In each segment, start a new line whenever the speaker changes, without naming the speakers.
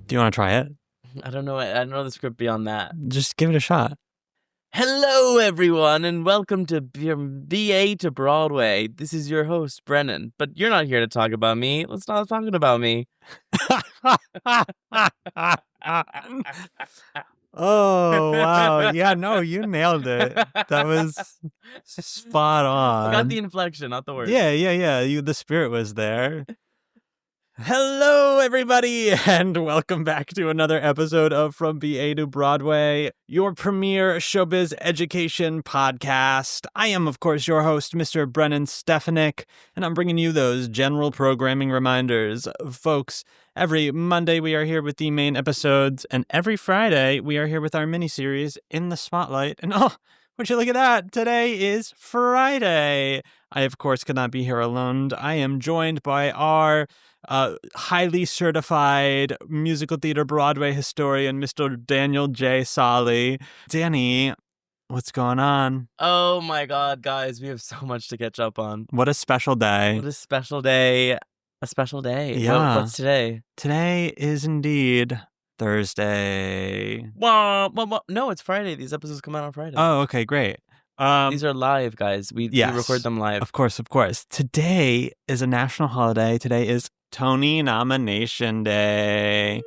Do you want to try it?
I don't know the script beyond that.
Just give it a shot.
Hello, everyone, and welcome to BA to Broadway. This is your host, Brennan. But you're not here to talk about me. Let's not talking about me.
Oh, wow. Yeah, no, you nailed it. That was spot on.
I got the inflection, not the words.
Yeah. The spirit was there. Hello, everybody, and welcome back to another episode of From BA to Broadway, your premier showbiz education podcast. I am, of course, your host, Mr. Brennan Stefanik, and I'm bringing you those general programming reminders. Folks, every Monday we are here with the main episodes, and every Friday we are here with our mini-series In the Spotlight. And oh, would you look at that? Today is Friday. I, of course, could not be here alone. I am joined by our highly certified musical theater Broadway historian, Mr. Daniel J. Solly. Danny, what's going on?
Oh my God, guys, we have so much to catch up on.
What a special day.
What a special day. A special day.
Yeah.
What's today?
Today is indeed Thursday.
Well, no, it's Friday. These episodes come out on Friday.
Oh, okay, great.
These are live, guys. We record them live.
Of course. Today is a national holiday. Today is Tony Nomination Day.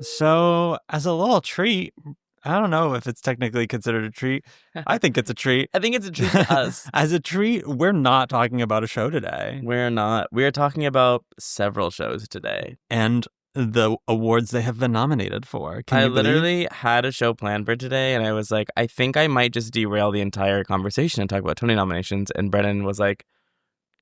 So, as a little treat, I don't know if it's technically considered a treat. I think it's a treat.
I think it's a treat to us.
As a treat, we're not talking about a show today.
We're not. We're talking about several shows today.
And the awards they have been nominated for.
I literally had a show planned for today, and I was like, I think I might just derail the entire conversation and talk about Tony nominations. And Brennan was like,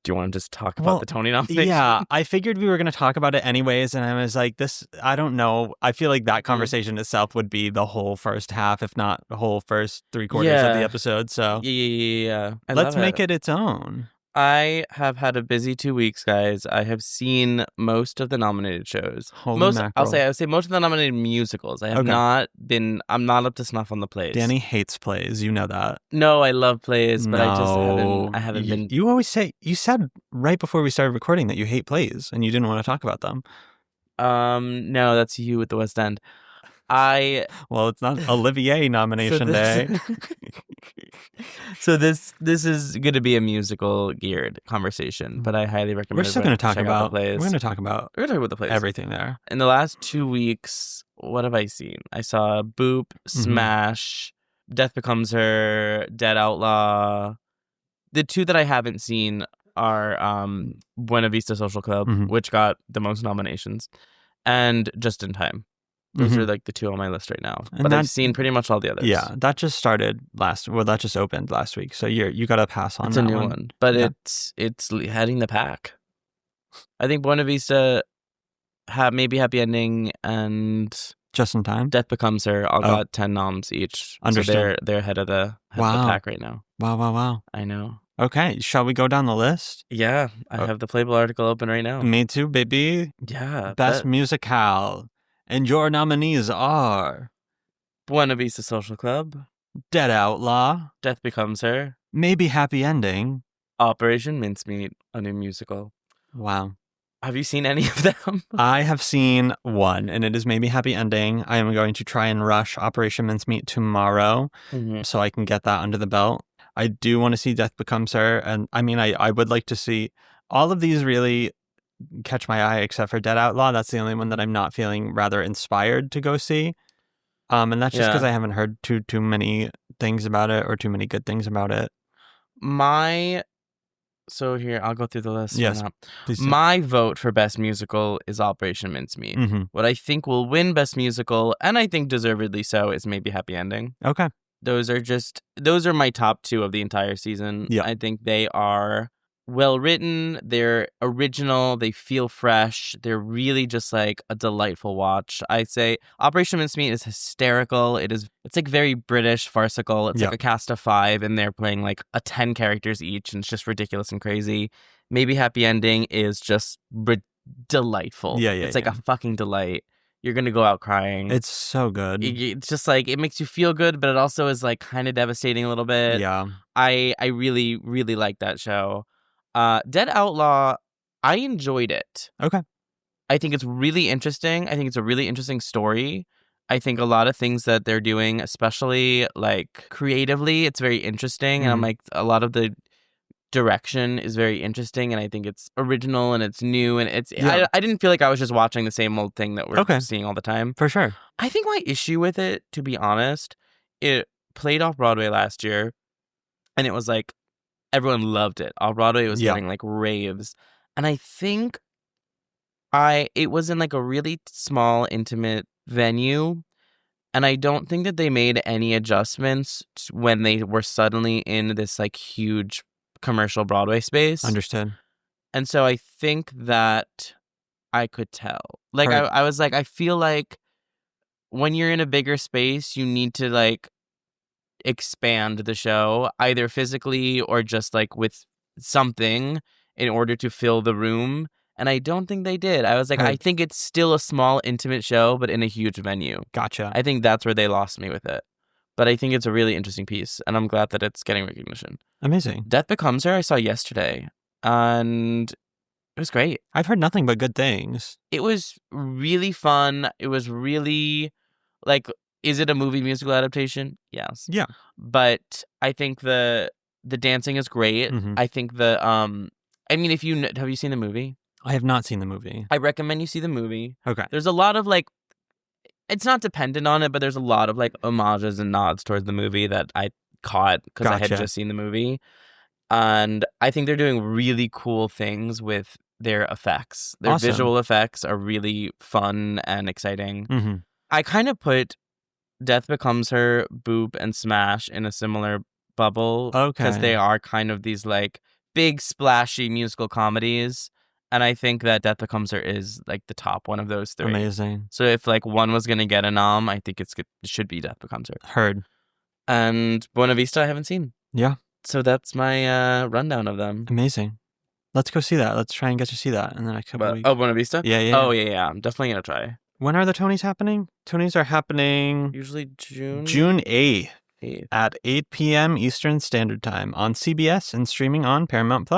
do you want to just talk about the Tony nominations?
Yeah, I figured we were going to talk about it anyways, and I was like, I don't know. I feel like that conversation itself would be the whole first half, if not the whole first 3/4 of the episode. So
yeah.
Let's make it its own.
I have had a busy 2 weeks, guys. I have seen most of the nominated shows. I would say most of the nominated musicals. I have not been. I'm not up to snuff on the plays.
Danny hates plays. You know that.
No, I love plays, but I haven't been.
You always say. You said right before we started recording that you hate plays and you didn't want to talk about them.
No, that's you with the West End.
Well, it's not Olivier nomination day.
So this is going to be a musical geared conversation, but I highly recommend.
We're still going to talk about
the plays.
We're going to talk about
the plays.
Everything there.
In the last 2 weeks, what have I seen? I saw Boop, Smash, Death Becomes Her, Dead Outlaw. The two that I haven't seen are Buena Vista Social Club, which got the most nominations, and Just in Time. Those are like the two on my list right now. But I've seen pretty much all the others.
Yeah, that just started that just opened last week. So you got to pass on
it's
that
a new one. But it's heading the pack. I think Buena Vista maybe Happy Ending and
Just in Time.
Death Becomes Her all got 10 noms each.
Understood.
So they're ahead of the pack right now.
Wow.
I know.
Okay, shall we go down the list?
Yeah, I have the Playbill article open right now.
Me too, baby.
Yeah.
Best Musicale. And your nominees are
Buena Vista Social Club,
Dead Outlaw,
Death Becomes Her,
Maybe Happy Ending,
Operation Mincemeat, a new musical.
Wow.
Have you seen any of them?
I have seen one, and it is Maybe Happy Ending. I am going to try and rush Operation Mincemeat tomorrow so I can get that under the belt. I do want to see Death Becomes Her, and I mean, I would like to see all of these really catch my eye except for Dead Outlaw. That's the only one that I'm not feeling rather inspired to go see. And that's just because I haven't heard too many things about it or too many good things about it.
So here, I'll go through the list.
Yes.
My vote for Best Musical is Operation Mincemeat. What I think will win Best Musical, and I think deservedly so, is Maybe Happy Ending.
Okay.
Those are my top two of the entire season.
Yeah.
I think they are well written, they're original, they feel fresh, they're really just like a delightful watch. I'd say Operation Mincemeat is hysterical. It's like very British farcical. It's like a cast of 5 and they're playing like 10 characters each, and it's just ridiculous and crazy. Maybe Happy Ending is just delightful. It's like a fucking delight. You're gonna go out crying.
It's so good.
It's just like, it makes you feel good, but it also is like kind of devastating a little bit.
Yeah.
I really, really like that show. Dead Outlaw, I enjoyed it.
Okay.
I think it's really interesting. I think it's a really interesting story. I think a lot of things that they're doing, especially like creatively, it's very interesting. And I'm like, a lot of the direction is very interesting, and I think it's original and it's new, and it's I didn't feel like I was just watching the same old thing that we're seeing all the time.
For sure.
I think my issue with it, to be honest, it played off Broadway last year, and it was like everyone loved it. Off Broadway was getting like raves, and I think it was in like a really small, intimate venue. And I don't think that they made any adjustments when they were suddenly in this like huge commercial Broadway space.
Understood.
And so I think that I could tell. Like I was like, I feel like when you're in a bigger space, you need to like expand the show, either physically or just like with something in order to fill the room. And I don't think they did. I was like, I think it's still a small, intimate show, but in a huge venue.
Gotcha.
I think that's where they lost me with it. But I think it's a really interesting piece, and I'm glad that it's getting recognition.
Amazing.
Death Becomes Her, I saw yesterday, and it was great.
I've heard nothing but good things.
It was really fun. It was really, like, is it a movie musical adaptation? Yes.
Yeah.
But I think the dancing is great. I think I mean, have you seen the movie?
I have not seen the movie.
I recommend you see the movie.
Okay.
There's a lot of like, it's not dependent on it, but there's a lot of like homages and nods towards the movie that I caught because I had just seen the movie. And I think they're doing really cool things with their effects. Their visual effects are really fun and exciting. I kind of put Death Becomes Her, Boop, and Smash in a similar bubble. Because they are kind of these like big splashy musical comedies. And I think that Death Becomes Her is like the top one of those three.
Amazing.
So if like one was going to get a nom, I think it should be Death Becomes Her.
Heard.
And Buena Vista I haven't seen.
Yeah.
So that's my rundown of them.
Amazing. Let's go see that. Let's try and get to see that in the next couple of weeks.
Oh, Buena Vista?
Yeah.
Oh, yeah. I'm definitely going to try.
When are the Tonys happening? Tonys are happening...
Usually June
8th. At 8 p.m. Eastern Standard Time on CBS and streaming on Paramount+.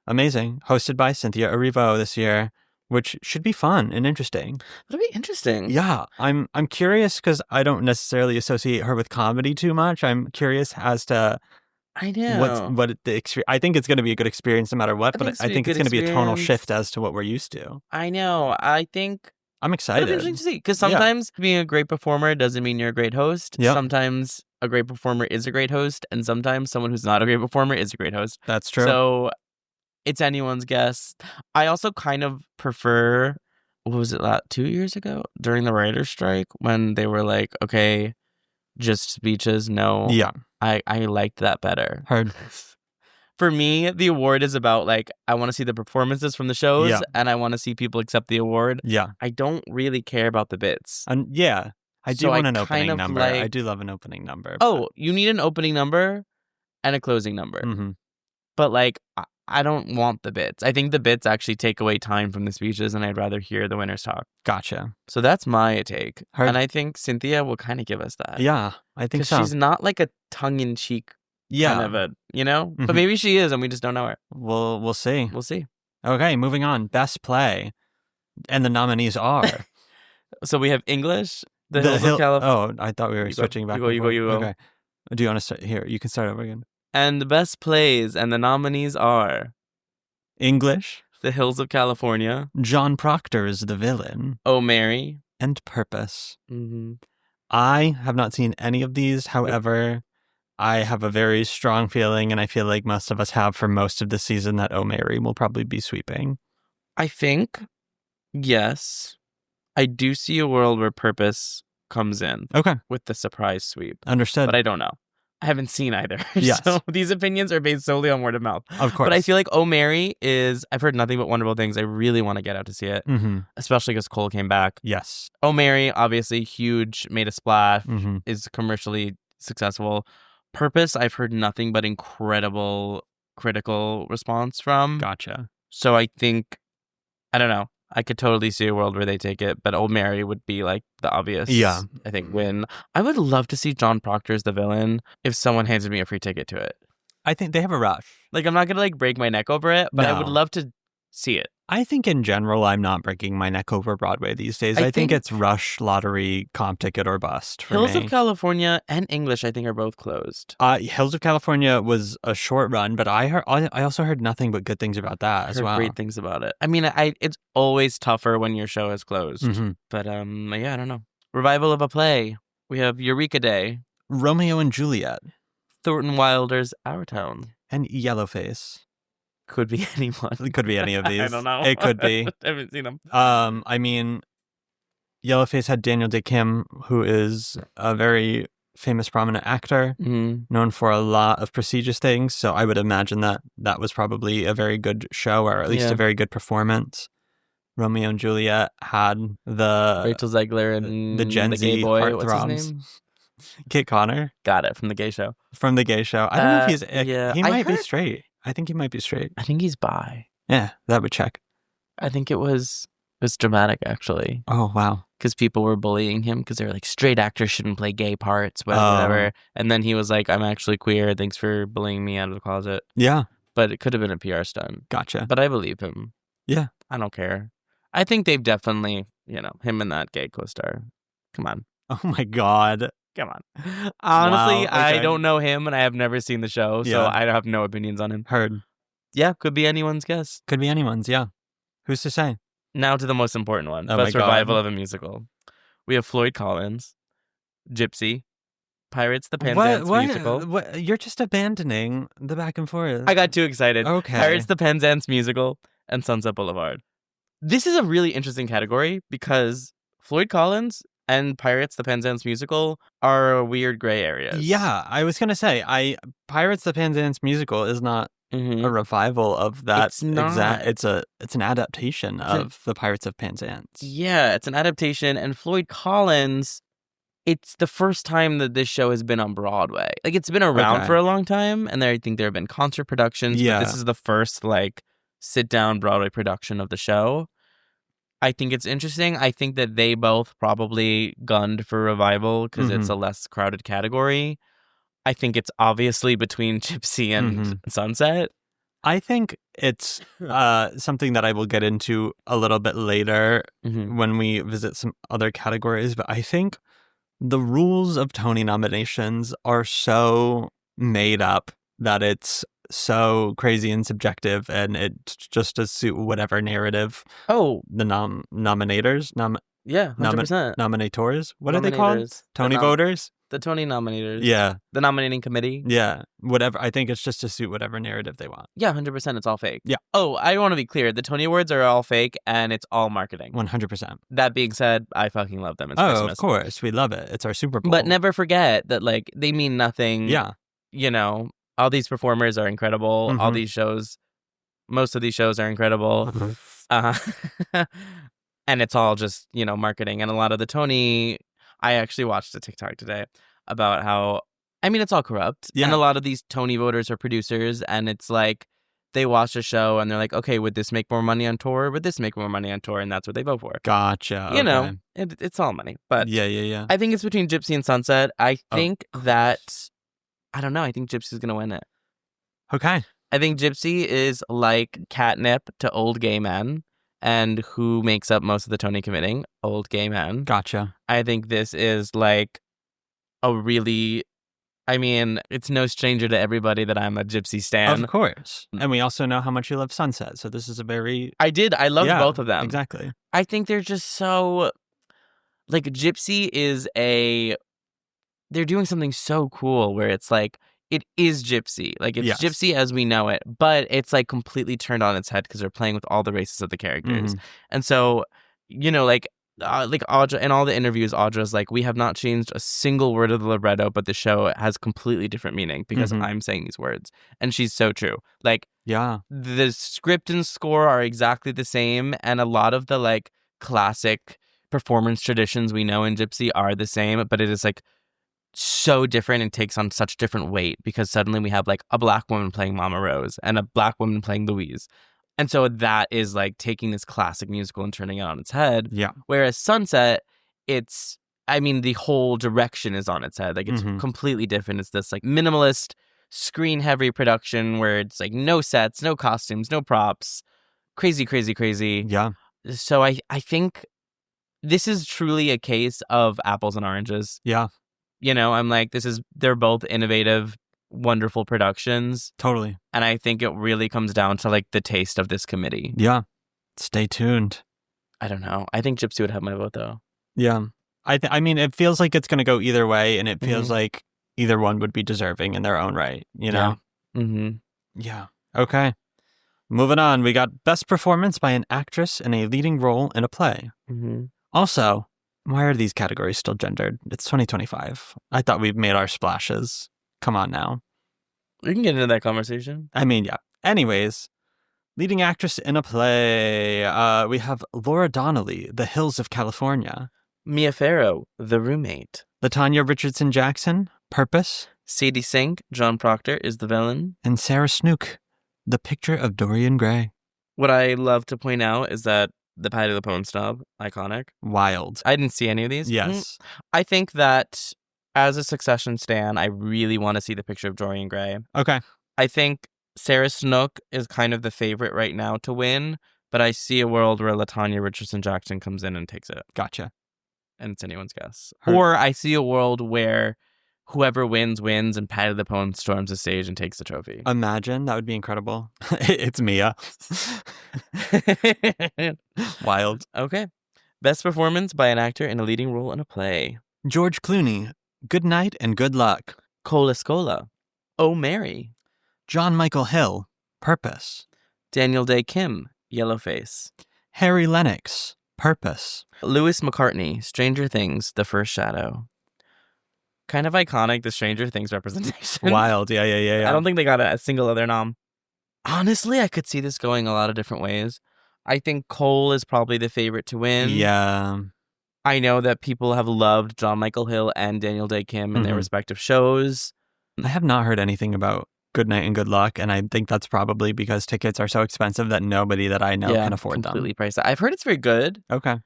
Amazing. Hosted by Cynthia Erivo this year, which should be fun and interesting.
It'll be interesting.
Yeah. I'm curious because I don't necessarily associate her with comedy too much. I'm curious as to
I know
what the experience. I think it's going to be a good experience no matter what, but I think it's going to be a tonal shift as to what we're used to.
I know. I think
I'm excited.
It'll be interesting to see because sometimes being a great performer doesn't mean you're a great host.
Yep.
Sometimes a great performer is a great host, and sometimes someone who's not a great performer is a great host.
That's true.
So it's anyone's guess. I also kind of prefer, what was it, 2 years ago during the writer's strike when they were like, okay, just speeches, no.
Yeah.
I liked that better.
Heard.
For me, the award is about like, I want to see the performances from the shows and I want to see people accept the award.
Yeah.
I don't really care about the bits.
I do want an opening number. I do love an opening number.
Oh, you need an opening number and a closing number.
Mm-hmm.
But like, I don't want the bits. I think the bits actually take away time from the speeches, and I'd rather hear the winners talk.
Gotcha.
So that's my take.
Heard.
And I think Cynthia will kind of give us that.
Yeah, I think so.
She's not like a tongue-in-cheek kind of a,
Mm-hmm.
But maybe she is, and we just don't know her.
We'll see.
We'll see.
Okay, moving on. Best Play. And the nominees are...
So we have English, The Hills of California.
Oh, I thought we were switching back.
You go.
Okay. Do you want to start here? You can start over again.
And the best plays, and the nominees are...
English.
The Hills of California.
John Proctor is the villain.
Oh, Mary.
And Purpose.
Mm-hmm.
I have not seen any of these. However, I have a very strong feeling, and I feel like most of us have for most of the season, that Oh, Mary will probably be sweeping.
I think, yes. I do see a world where Purpose comes in.
Okay.
With the surprise sweep.
Understood.
But I don't know. I haven't seen either.
Yes.
So these opinions are based solely on word of mouth.
Of course.
But I feel like Oh, Mary is, I've heard nothing but wonderful things. I really want to get out to see it.
Mm-hmm.
Especially because Cole came back.
Yes.
Oh, Mary, obviously huge, made a splash,
Mm-hmm.
is commercially successful. Purpose, I've heard nothing but incredible critical response from.
Gotcha.
So I think, I don't know. I could totally see a world where they take it, but Old Mary would be like the obvious, I think, win. I would love to see John Proctor as the villain if someone handed me a free ticket to it.
I think they have a rush.
Like, I'm not going to like break my neck over it, but I would love to see it.
I think in general, I'm not breaking my neck over Broadway these days. I think it's rush, lottery, comp ticket, or bust for
Hills
me.
of California and English, I think, are both closed.
Hills of California was a short run, but I also heard nothing but good things about that as well.
Great things about it. I mean, it's always tougher when your show is closed.
Mm-hmm.
But yeah, I don't know. Revival of a play. We have Eureka Day,
Romeo and Juliet,
Thornton Wilder's Our Town,
and Yellowface.
Could be anyone.
It could be any of these.
I don't know.
It could be.
I haven't seen them.
I mean, Yellowface had Daniel Day Kim, who is a very famous, prominent actor, known for a lot of prestigious things. So I would imagine that was probably a very good show, or at least a very good performance. Romeo and Juliet had the
Rachel Zegler and
the Gen
the
Z
gay boy.
heartthrobs.
What's his name?
Kit Connor.
Got it from the gay show.
From the gay show. I don't know if he's.
Yeah,
he might be straight. I think he might be straight.
I think he's bi.
Yeah, that would check.
I think it was dramatic, actually.
Oh, wow.
Because people were bullying him because they were like, straight actors shouldn't play gay parts, whatever. And then he was like, I'm actually queer. Thanks for bullying me out of the closet.
Yeah.
But it could have been a PR stunt.
Gotcha.
But I believe him.
Yeah.
I don't care. I think they've definitely, him and that gay co-star. Come on.
Oh, my God.
Come on. Honestly,
Wow, okay.
I don't know him and I have never seen the show, so I have no opinions on him.
Heard.
Yeah, could be anyone's guess.
Could be anyone's, yeah. Who's to say?
Now to the most important one.
Oh
Best
my God.
revival of a musical. We have Floyd Collins, Gypsy, Pirates the Penzance musical.
What? You're just abandoning the back and forth.
I got too excited.
Okay.
Pirates the Penzance musical and Sunset Boulevard. This is a really interesting category because Floyd Collins and Pirates the Penzance musical are weird gray areas.
Yeah, I was going to say, Pirates the Penzance musical is not a revival of that.
It's not.
It's an adaptation of the Pirates of Penzance.
Yeah, it's an adaptation, and Floyd Collins, it's the first time that this show has been on Broadway. Like, it's been around for a long time, and I think there have been concert productions, but this is the first, like, sit-down Broadway production of the show. I think it's interesting. I think that they both probably gunned for revival because it's a less crowded category. I think it's obviously between Gypsy and Sunset.
I think it's something that I will get into a little bit later when we visit some other categories. But I think the rules of Tony nominations are so made up that it's so crazy and subjective, and it's just to suit whatever narrative.
Oh,
the nominators,
100%.
Nominators. What are they called? Tony voters.
The Tony nominators.
Yeah.
The nominating committee.
Yeah. Whatever. I think it's just to suit whatever narrative they want.
Yeah, 100%. It's all fake.
Yeah.
Oh, I want to be clear. The Tony Awards are all fake, and it's all marketing.
100%.
That being said, I fucking love them. It's Christmas.
Of course. We love it. It's our Super Bowl.
But never forget that, like, they mean nothing.
Yeah.
All these performers are incredible. All these shows, most of these shows are incredible. And it's all just, marketing. And a lot of the Tony, I actually watched a TikTok today about how, it's all corrupt. Yeah. And a lot of these Tony voters are producers, and it's like, they watch a show and they're like, okay, would this make more money on tour? Would this make more money on tour? And that's what they vote for.
Gotcha.
It's all money. But
yeah.
I think it's between Gypsy and Sunset. I think I don't know. I think Gypsy's going to win it.
Okay.
I think Gypsy is like catnip to old gay men. And who makes up most of the Tony committing? Old gay men.
Gotcha.
I think this is like a really... it's no stranger to everybody that I'm a Gypsy stan.
Of course. And we also know how much you love Sunset. So this is a very...
I loved both of them.
Exactly.
I think they're just so... Like, Gypsy is they're doing something so cool where it's like, it is Gypsy. Like, it's Gypsy as we know it, but it's like completely turned on its head because they're playing with all the races of the characters. And so, like Audra, in all the interviews, Audra's like, we have not changed a single word of the libretto, but the show has completely different meaning because I'm saying these words. And she's so true. Like, the script and score are exactly the same, and a lot of the like classic performance traditions we know in Gypsy are the same, but it is like so different and takes on such different weight because suddenly we have like a black woman playing Mama Rose and a black woman playing Louise. And so that is like taking this classic musical and turning it on its head.
Yeah.
Whereas Sunset, the whole direction is on its head. Like, it's completely different. It's this like minimalist, screen heavy production where it's like no sets, no costumes, no props, Crazy, crazy, crazy.
Yeah.
So I think this is truly a case of apples and oranges.
Yeah.
You know, I'm like, they're both innovative, wonderful productions.
Totally.
And I think it really comes down to like the taste of this committee.
Yeah. Stay tuned.
I don't know. I think Gypsy would have my vote though.
Yeah. I mean, it feels like it's going to go either way, and it feels like either one would be deserving in their own right, you know?
Yeah. Mm-hmm.
Yeah. Okay. Moving on, we got Best Performance by an Actress in a Leading Role in a Play.
Mm-hmm.
Also, why are these categories still gendered? It's 2025. I thought we've made our splashes. Come on now.
We can get into that conversation.
I mean, yeah. Anyways, Leading Actress in a Play. We have Laura Donnelly, The Hills of California.
Mia Farrow, The Roommate.
LaTanya Richardson Jackson, Purpose.
Sadie Sink, John Proctor is the villain.
And Sarah Snook, The Picture of Dorian Gray.
What I love to point out is that the Patty LuPone snub, iconic.
Wild.
I didn't see any of these.
Yes.
I think that as a Succession stan, I really want to see The Picture of Dorian Gray.
Okay.
I think Sarah Snook is kind of the favorite right now to win, but I see a world where LaTanya Richardson Jackson comes in and takes it.
Gotcha.
And it's anyone's guess.
Her-
Or I see a world where whoever wins, and Patty LuPone storms the stage and takes the trophy.
Imagine. That would be incredible. It's Mia. Wild.
Okay. Best performance by an actor in a leading role in a play.
George Clooney, Good Night and Good Luck.
Cola Scola. Oh, Mary.
John Michael Hill, Purpose.
Daniel Day Kim, Yellowface.
Harry Lennox, Purpose.
Lewis McCartney, Stranger Things, The First Shadow. Kind of iconic, the Stranger Things representation.
Wild. Yeah.
I don't think they got a single other nom. Honestly, I could see this going a lot of different ways. I think Cole is probably the favorite to win.
Yeah.
I know that people have loved John Michael Hill and Daniel Day Kim in their respective shows.
I have not heard anything about Good Night and Good Luck, and I think that's probably because tickets are so expensive that nobody that I know can afford them.
Completely priced. I've heard it's very good.
Okay.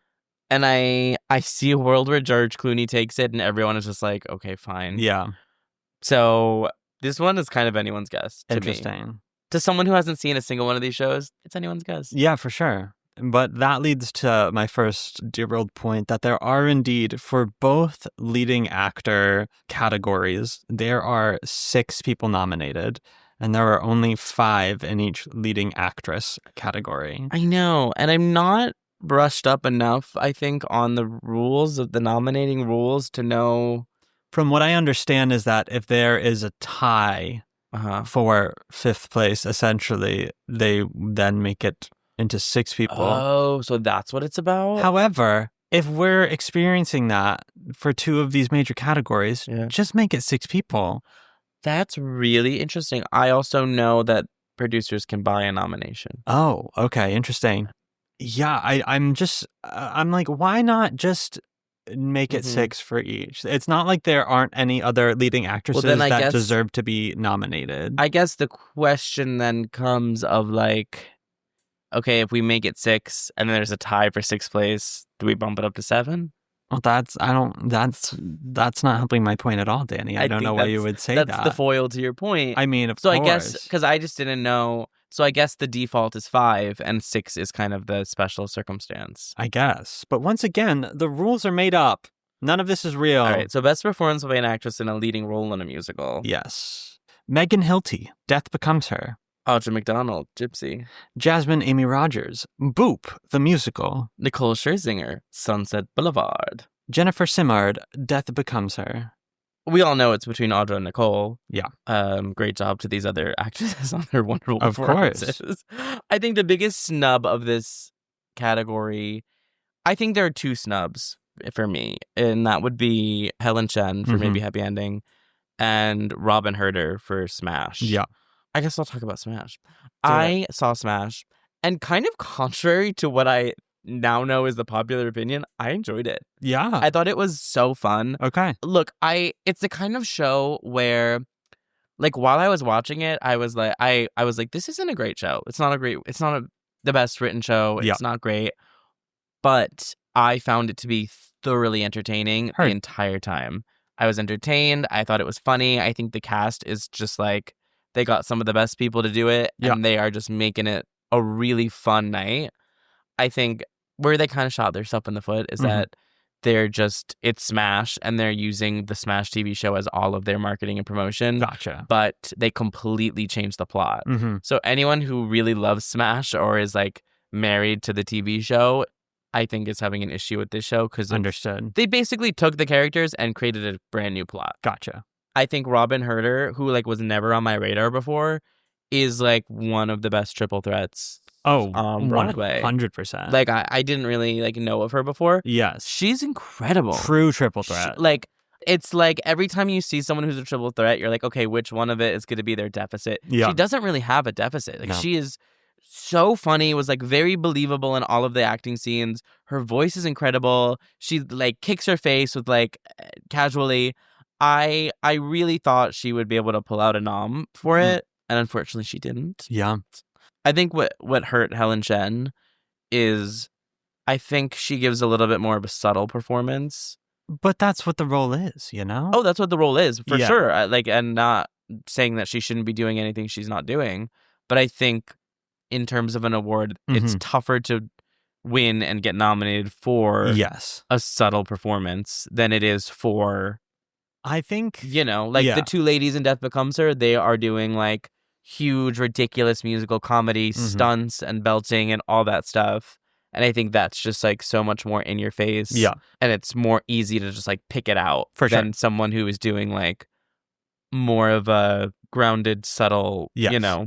And I see a world where George Clooney takes it and everyone is just like, okay, fine.
Yeah.
So this one is kind of anyone's guess to me.
Interesting.
To someone who hasn't seen a single one of these shows, it's anyone's guess.
Yeah, for sure. But that leads to my first derailed point that there are indeed, for both leading actor categories, there are 6 people nominated, and there are only 5 in each leading actress category.
I know, and I'm not brushed up enough, I think, on the rules of the nominating rules to know.
From what I understand is that if there is a tie for 5th place, essentially, they then make it into 6 people.
Oh, so that's what it's about?
However, if we're experiencing that for 2 of these major categories, just make it 6 people.
That's really interesting. I also know that producers can buy a nomination.
Oh, okay. Interesting. Yeah, I'm like, why not just make it 6 for each? It's not like there aren't any other leading actresses that deserve to be nominated.
I guess the question then comes of like, okay, if we make it 6 and then there's a tie for 6th place, do we bump it up to 7?
Well, that's not helping my point at all, Danny. I don't know why you would say that.
That's the foil to your point.
I mean, of
course.
So
I guess, because I just didn't know. So I guess the default is 5 and 6 is kind of the special circumstance.
I guess. But once again, the rules are made up. None of this is real.
All right, so best performance by an actress in a leading role in a musical.
Yes. Megan Hilty, Death Becomes Her.
Audra McDonald, Gypsy.
Jasmine Amy Rogers, Boop, the musical.
Nicole Scherzinger, Sunset Boulevard.
Jennifer Simard, Death Becomes Her.
We all know it's between Audra and Nicole.
Yeah.
Great job to these other actresses on their wonderful
of
performances.
Course.
I think the biggest snub of this category, I think there are 2 snubs for me, and that would be Helen Chen for Maybe Happy Ending and Robin Herder for Smash.
Yeah.
I guess I'll talk about Smash. I saw Smash, and kind of contrary to what I now know is the popular opinion, I enjoyed it.
Yeah.
I thought it was so fun.
Okay.
Look, it's the kind of show where, like, while I was watching it, I was like, this isn't a great show. It's not the best written show. It's not great. But I found it to be thoroughly entertaining the entire time. I was entertained. I thought it was funny. I think the cast is just like, they got some of the best people to do it, and they are just making it a really fun night. I think where they kind of shot themselves in the foot is that it's Smash, and they're using the Smash TV show as all of their marketing and promotion.
Gotcha.
But they completely changed the plot. So anyone who really loves Smash or is like married to the TV show, I think is having an issue with this show because
Understood.
they basically took the characters and created a brand new plot.
Gotcha.
I think Robin Herder, who like was never on my radar before, is like one of the best triple threats.
Oh,
Broadway.
100%.
Like I didn't really like know of her before.
Yes.
She's incredible.
True triple threat.
It's like every time you see someone who's a triple threat, you're like, okay, which one of it is going to be their deficit?
Yeah.
She doesn't really have a deficit. Like
No.
she is so funny, was like very believable in all of the acting scenes. Her voice is incredible. She like kicks her face with like casually. I really thought she would be able to pull out a nom for it, and unfortunately she didn't.
Yeah.
I think what hurt Helen Shen is I think she gives a little bit more of a subtle performance.
But that's what the role is, you know?
Oh, that's what the role is, for
Yeah.
sure. And not saying that she shouldn't be doing anything she's not doing. But I think in terms of an award, it's tougher to win and get nominated for
Yes.
a subtle performance than it is for,
I think,
the two ladies in Death Becomes Her, they are doing like huge, ridiculous musical comedy stunts and belting and all that stuff. And I think that's just like so much more in your face.
Yeah.
And it's more easy to just like pick it out
For sure.
than someone who is doing like more of a grounded, subtle,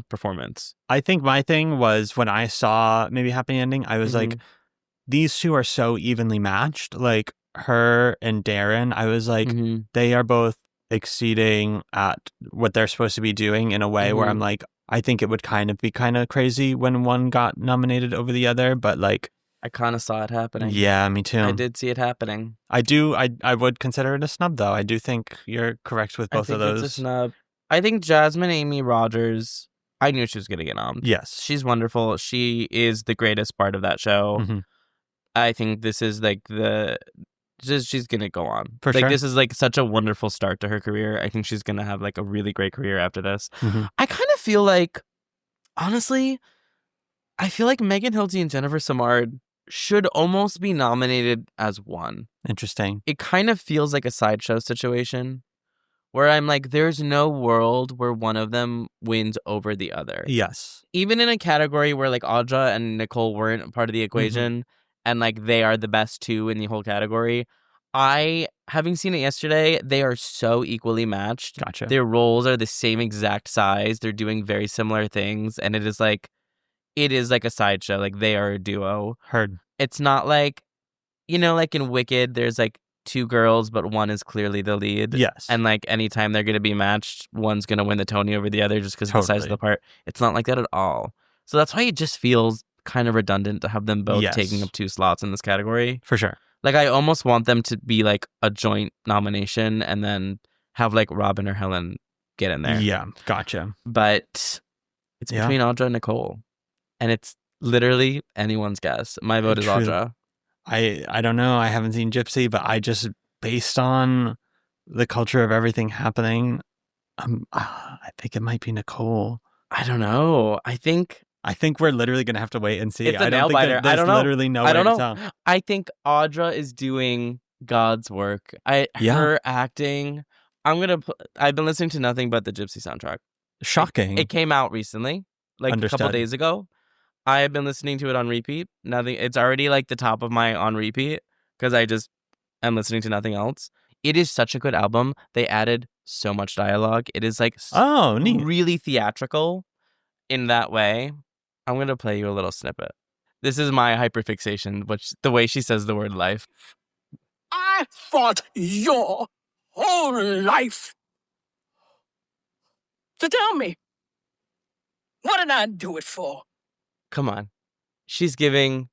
performance.
I think my thing was when I saw Maybe Happy Ending, I was like, these two are so evenly matched. Like her and Darren, I was like, they are both exceeding at what they're supposed to be doing in a way where I'm like, I think it would be kind of crazy when one got nominated over the other, but like
I kind of saw it happening.
Yeah, me too.
I did see it happening.
I would consider it a snub, though. I do think you're correct with both of those.
It's a snub. I think Jasmine Amy Rogers, I knew she was going to get nommed.
Yes.
She's wonderful. She is the greatest part of that show. I think this is like she's going to go on.
For sure.
This is like such a wonderful start to her career. I think she's going to have like a really great career after this. I kind of feel like, honestly, I feel like Megan Hilty and Jennifer Samard should almost be nominated as one.
Interesting.
It kind of feels like a sideshow situation where I'm like, there's no world where one of them wins over the other.
Yes.
Even in a category where like Audra and Nicole weren't part of the equation and like they are the best two in the whole category, having seen it yesterday, they are so equally matched.
Gotcha.
Their roles are the same exact size. They're doing very similar things. And it is like a sideshow. Like they are a duo.
Heard.
It's not like, like in Wicked, there's like two girls, but one is clearly the lead.
Yes.
And like anytime they're going to be matched, one's going to win the Tony over the other just because of the size of the part. It's not like that at all. So that's why it just feels kind of redundant to have them both taking up two slots in this category.
For sure.
Like I almost want them to be like a joint nomination and then have like Robin or Helen get in there.
Yeah. Gotcha.
But it's between Audra and Nicole. And it's literally anyone's guess. My vote is Audra.
I don't know. I haven't seen Gypsy, but I just, based on the culture of everything happening, I think it might be Nicole.
I don't know. I think
we're literally going to have to wait and see.
It's a nail biter.
I don't know. Literally no way to tell.
I think Audra is doing God's work. Her acting. I've been listening to nothing but the Gypsy soundtrack.
Shocking.
It came out recently, like
Understood.
a couple days ago. I have been listening to it on repeat. Nothing. It's already like the top of my on repeat because I just am listening to nothing else. It is such a good album. They added so much dialogue. It is like
neat.
Really theatrical in that way. I'm going to play you a little snippet. This is my hyperfixation, the way she says the word life.
I fought your whole life. So tell me, what did I do it for?
Come on. She's giving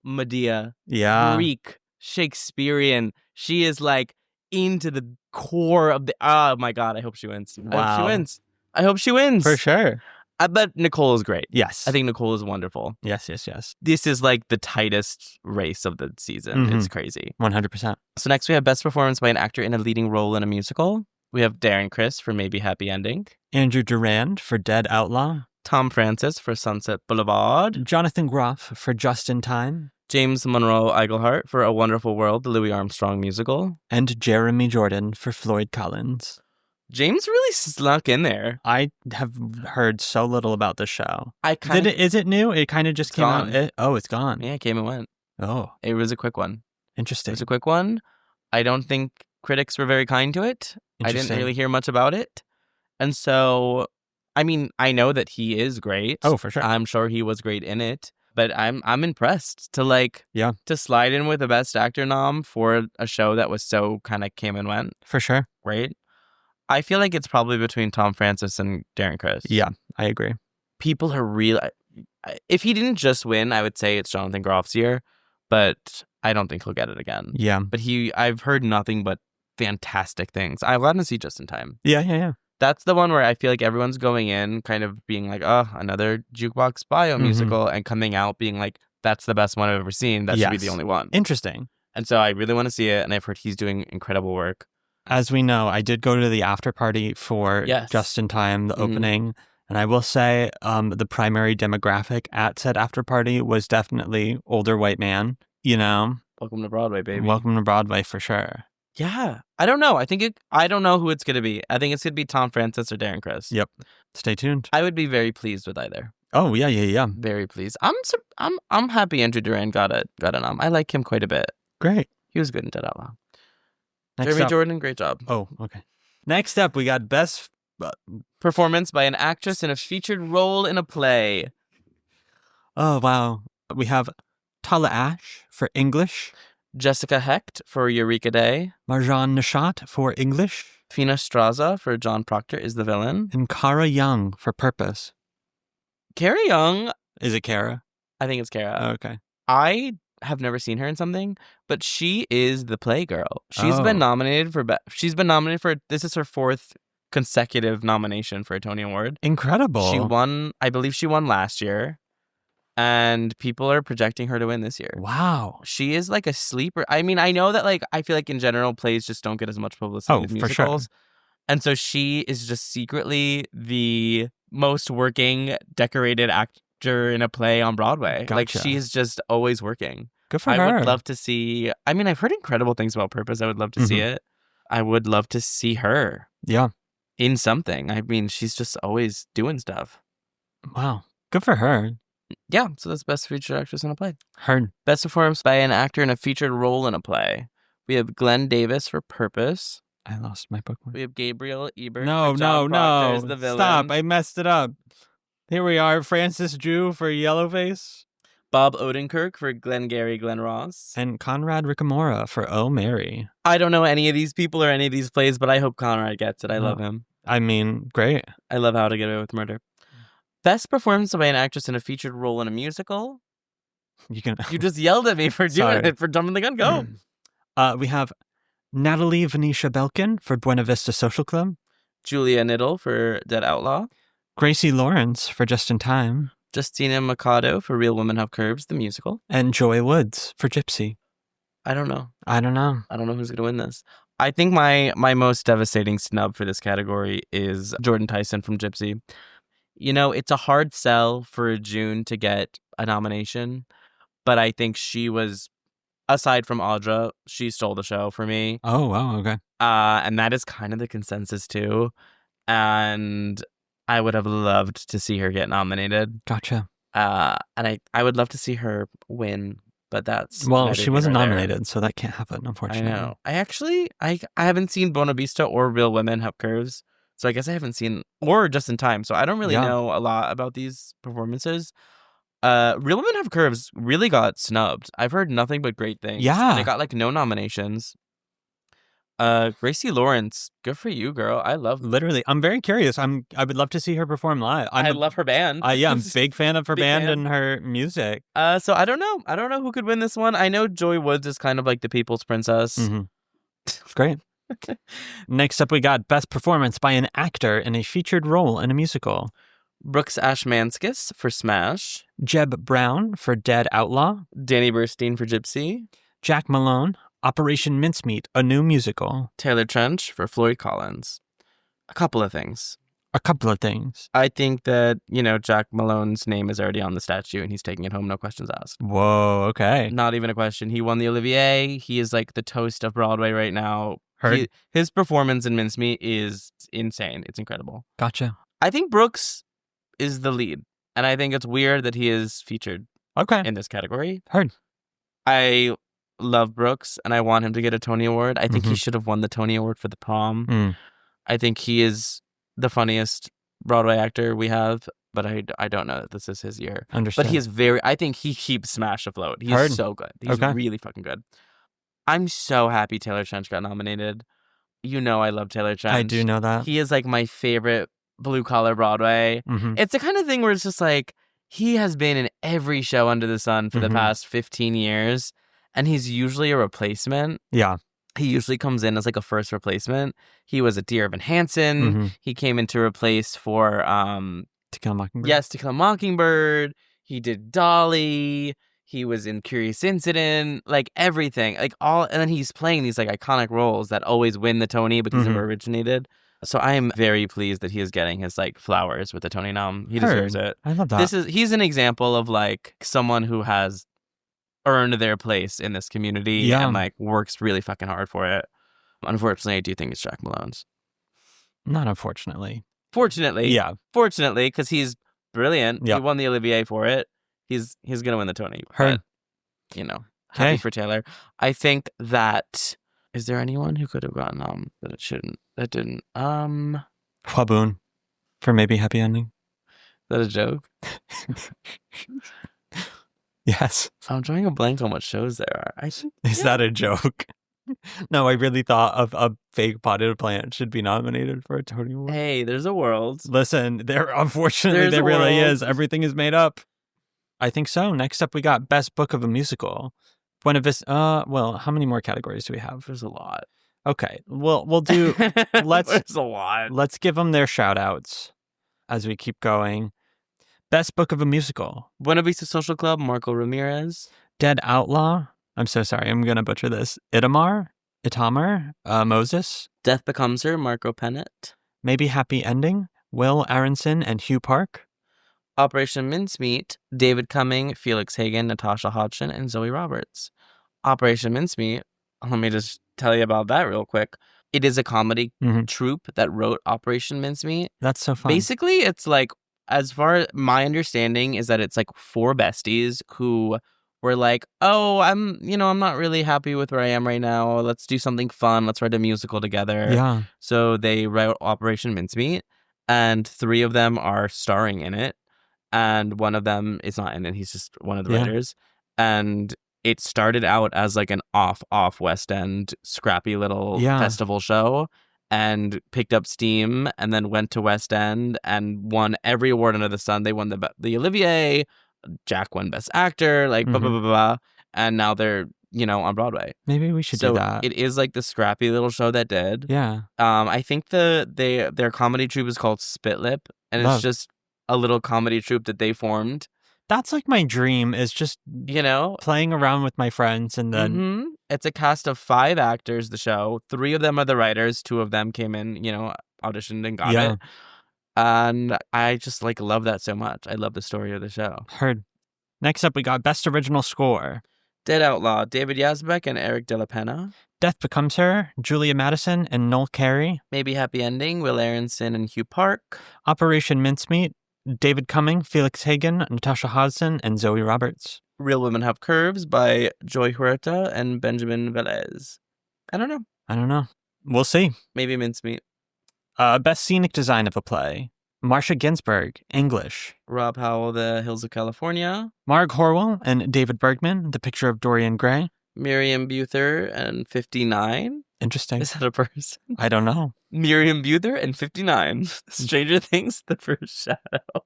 Medea, Greek, Shakespearean. She is like into the core of the... Oh my God, I hope she wins.
Wow.
I hope she wins.
For sure.
But Nicole is great.
Yes.
I think Nicole is wonderful.
Yes.
This is like the tightest race of the season. It's crazy.
100%.
So next we have Best Performance by an Actor in a Leading Role in a Musical. We have Darren Criss for Maybe Happy Ending.
Andrew Durand for Dead Outlaw.
Tom Francis for Sunset Boulevard.
Jonathan Groff for Just in Time.
James Monroe Iglehart for A Wonderful World, the Louis Armstrong musical.
And Jeremy Jordan for Floyd Collins.
James really snuck in there.
I have heard so little about this show. Is it new? It kind of just came
gone.
out. It's gone.
Yeah, it came and went.
Oh,
It was a quick one. It
interesting.
was a quick one. I don't think critics were very kind to it. I didn't really hear much about it. And so, I mean, I know that he is great.
Oh, for sure.
I'm sure he was great in it. But I'm impressed to to slide in with a Best Actor nom for a show that was so kind of came and went.
For sure.
Right? I feel like it's probably between Tom Francis and Darren Criss.
Yeah, I agree.
People are really... If he didn't just win, I would say it's Jonathan Groff's year. But I don't think he'll get it again.
Yeah.
But I've heard nothing but fantastic things. I want to see Just in Time.
Yeah.
That's the one where I feel like everyone's going in kind of being like, oh, another jukebox bio musical, and coming out being like, that's the best one I've ever seen. That should be the only one.
Interesting.
And so I really want to see it, and I've heard he's doing incredible work.
As we know, I did go to the after party for Just in Time, the opening, and I will say the primary demographic at said after party was definitely older white man, you know?
Welcome to Broadway, baby.
Welcome to Broadway for sure.
Yeah. I don't know. I don't know who it's going to be. I think it's going to be Tom Francis or Darren Criss.
Yep. Stay tuned.
I would be very pleased with either.
Oh, yeah.
Very pleased. I'm happy Andrew Duran got a nom. I like him quite a bit.
Great.
He was good in Dead Out Loud.
Next
Jeremy
up.
Jordan, great job.
Oh, okay. Next up, we got best
performance by an actress in a featured role in a play.
Oh, wow. We have Tala Ash for English.
Jessica Hecht for Eureka Day.
Marjan Nishat for English.
Fina Straza for John Proctor is the villain.
And Kara Young for Purpose.
Kara Young.
Is it Kara?
I think it's Kara.
Oh, okay.
I have never seen her in something, but she is the Playgirl. She's been nominated for... This is her fourth consecutive nomination for a Tony Award.
Incredible.
She won... I believe she won last year. And people are projecting her to win this year.
Wow.
She is like a sleeper. I mean, I know that I feel like in general plays just don't get as much publicity as musicals.
For sure.
And so she is just secretly the most working decorated actor in a play on Broadway.
Gotcha.
Like she is just always working.
Good for her.
I would love to see... I mean, I've heard incredible things about Purpose. I would love to see it. I would love to see her.
Yeah.
In something. I mean, she's just always doing stuff.
Wow. Good for her.
Yeah, so that's Best Featured Actress in a Play.
Her.
Best Performance by an Actor in a Featured Role in a Play. We have Glenn Davis for Purpose.
I lost my bookmark.
We have Gabriel Ebert
No,
for John Proctor as the villain.
Stop, I messed it up. Here we are. Francis Drew for Yellowface.
Bob Odenkirk for Glengarry Glen Ross.
And Conrad Ricamora for Oh Mary.
I don't know any of these people or any of these plays, but I hope Conrad gets it. I love him.
I mean, great.
I love How to Get Away with Murder. Best Performance by an Actress in a Featured Role in a Musical. You just yelled at me for doing it, for jumping the gun. Go.
We have Natalie Venetia Belkin for Buena Vista Social Club.
Julia Niddle for Dead Outlaw.
Gracie Lawrence for Just in Time.
Justina Mikado for Real Women Have Curves, the musical.
And Joy Woods for Gypsy.
I don't know.
I don't know
who's going to win this. I think my most devastating snub for this category is Jordan Tyson from Gypsy. You know, it's a hard sell for June to get a nomination, but I think she was, aside from Audra, she stole the show for me.
Oh, wow, okay.
And that is kind of the consensus too. And I would have loved to see her get nominated.
Gotcha.
And I would love to see her win, but that's...
Well, she wasn't nominated, so that can't happen, unfortunately.
I know. I haven't seen Buena Vista or Real Women Have Curves. So I guess I haven't seen, or Just in Time. So I don't really know a lot about these performances. Real Women Have Curves really got snubbed. I've heard nothing but great things.
Yeah.
And it got no nominations. Gracie Lawrence, good for you, girl. I love...
Literally, I'm very curious. I would love to see her perform live.
I love her band.
Yeah, I'm a big fan of her band and her music.
So I don't know. I don't know who could win this one. I know Joy Woods is kind of like the people's princess.
Great. Next up, we got Best Performance by an Actor in a Featured Role in a Musical.
Brooks Ashmanskis for Smash.
Jeb Brown for Dead Outlaw.
Danny Burstein for Gypsy.
Jack Malone, Operation Mincemeat, a new musical.
Taylor Trench for Floyd Collins. A couple of things.
A couple of things.
I think that, Jack Malone's name is already on the statue and he's taking it home, no questions asked.
Whoa, okay.
Not even a question. He won the Olivier. He is like the toast of Broadway right now.
Heard.
His performance in Mincemeat is insane. It's incredible.
Gotcha.
I think Brooks is the lead. And I think it's weird that he is featured in this category.
Heard.
I love Brooks and I want him to get a Tony Award. I think he should have won the Tony Award for The Prom. I think he is the funniest Broadway actor we have, but I don't know that this is his year.
Understand.
But he is I think he keeps Smash afloat. He's so good. He's really fucking good. I'm so happy Taylor Trench got nominated. I love Taylor Trench.
I do know that.
He is like my favorite blue-collar Broadway. It's the kind of thing where it's just like, he has been in every show under the sun for the past 15 years, and he's usually a replacement.
Yeah.
He usually comes in as like a first replacement. He was a Dear Evan Hansen. He came in to replace for
To Kill a Mockingbird.
Yes, To Kill a Mockingbird. He did Dolly. He was in Curious Incident. Like everything. And then he's playing these like iconic roles that always win the Tony because they're originated. So I am very pleased that he is getting his like flowers with the Tony nom. He deserves it.
I love that.
He's an example of like someone who has earned their place in this community and like works really fucking hard for it. Unfortunately, I do think it's Jack Malone's.
Not unfortunately.
Fortunately.
Yeah.
Fortunately, because he's brilliant.
Yep.
He won the Olivier for it. He's gonna win the Tony.
Heard.
But, happy for Taylor. I think that is there anyone who could have gotten that didn't.
Waboon for maybe Happy Ending.
Is that a joke?
Yes.
I'm drawing a blank on what shows there are.
Is that a joke? No, I really thought of a fake potted plant should be nominated for a Tony Award.
Hey, there's a world.
Listen, unfortunately there really is. Everything is made up. I think so. Next up, we got Best Book of a Musical. Buena Vista. Well, how many more categories do we have?
There's a lot.
Okay, we'll do.
There's a lot.
Let's give them their shout outs as we keep going. Best Book of a Musical.
Buena Vista Social Club, Marco Ramirez.
Dead Outlaw. I'm so sorry. I'm going to butcher this. Itamar, Moses.
Death Becomes Her, Marco Pennant.
Maybe Happy Ending, Will Aronson and Hugh Park.
Operation Mincemeat, David Cumming, Felix Hagen, Natasha Hodgson, and Zoe Roberts. Operation Mincemeat, let me just tell you about that real quick. It is a comedy troupe that wrote Operation Mincemeat.
That's so fun.
Basically, it's like, as far as my understanding is that it's like 4 besties who were like, oh, I'm not really happy with where I am right now. Let's do something fun. Let's write a musical together.
Yeah.
So they wrote Operation Mincemeat, and 3 of them are starring in it. And one of them is not in it. He's just one of the writers. And it started out as like an off West End scrappy little festival show, and picked up steam, and then went to West End and won every award under the sun. They won the Olivier. Jack won Best Actor. Like blah blah blah blah. And now they're on Broadway.
Maybe we should do that.
It is like the scrappy little show that did.
Yeah.
I think their comedy troupe is called Spitlip, and it's just a little comedy troupe that they formed.
That's like my dream, is just playing around with my friends, and then
it's a cast of 5 actors. The show, 3 of them are the writers, 2 of them came in, auditioned and got it. And I just like love that so much. I love the story of the show.
Heard. Next up, we got Best Original Score.
Dead Outlaw, David Yazbek and Eric De La Pena.
Death Becomes Her, Julia Madison and Noel Carey.
Maybe Happy Ending, Will Aronson and Hugh Park.
Operation Mincemeat, David Cumming, Felix Hagen, Natasha Hodgson, and Zoe Roberts.
Real Women Have Curves by Joy Huerta and Benjamin Velez. I don't know.
We'll see.
Maybe Mincemeat.
Best Scenic Design of a Play. Marcia Ginsburg, English.
Rob Howell, The Hills of California.
Marg Horwell and David Bergman, The Picture of Dorian Gray.
Miriam Buther and 59.
Interesting.
Is that a person?
I don't know.
Miriam Buther and 59. Stranger Things, The First Shadow.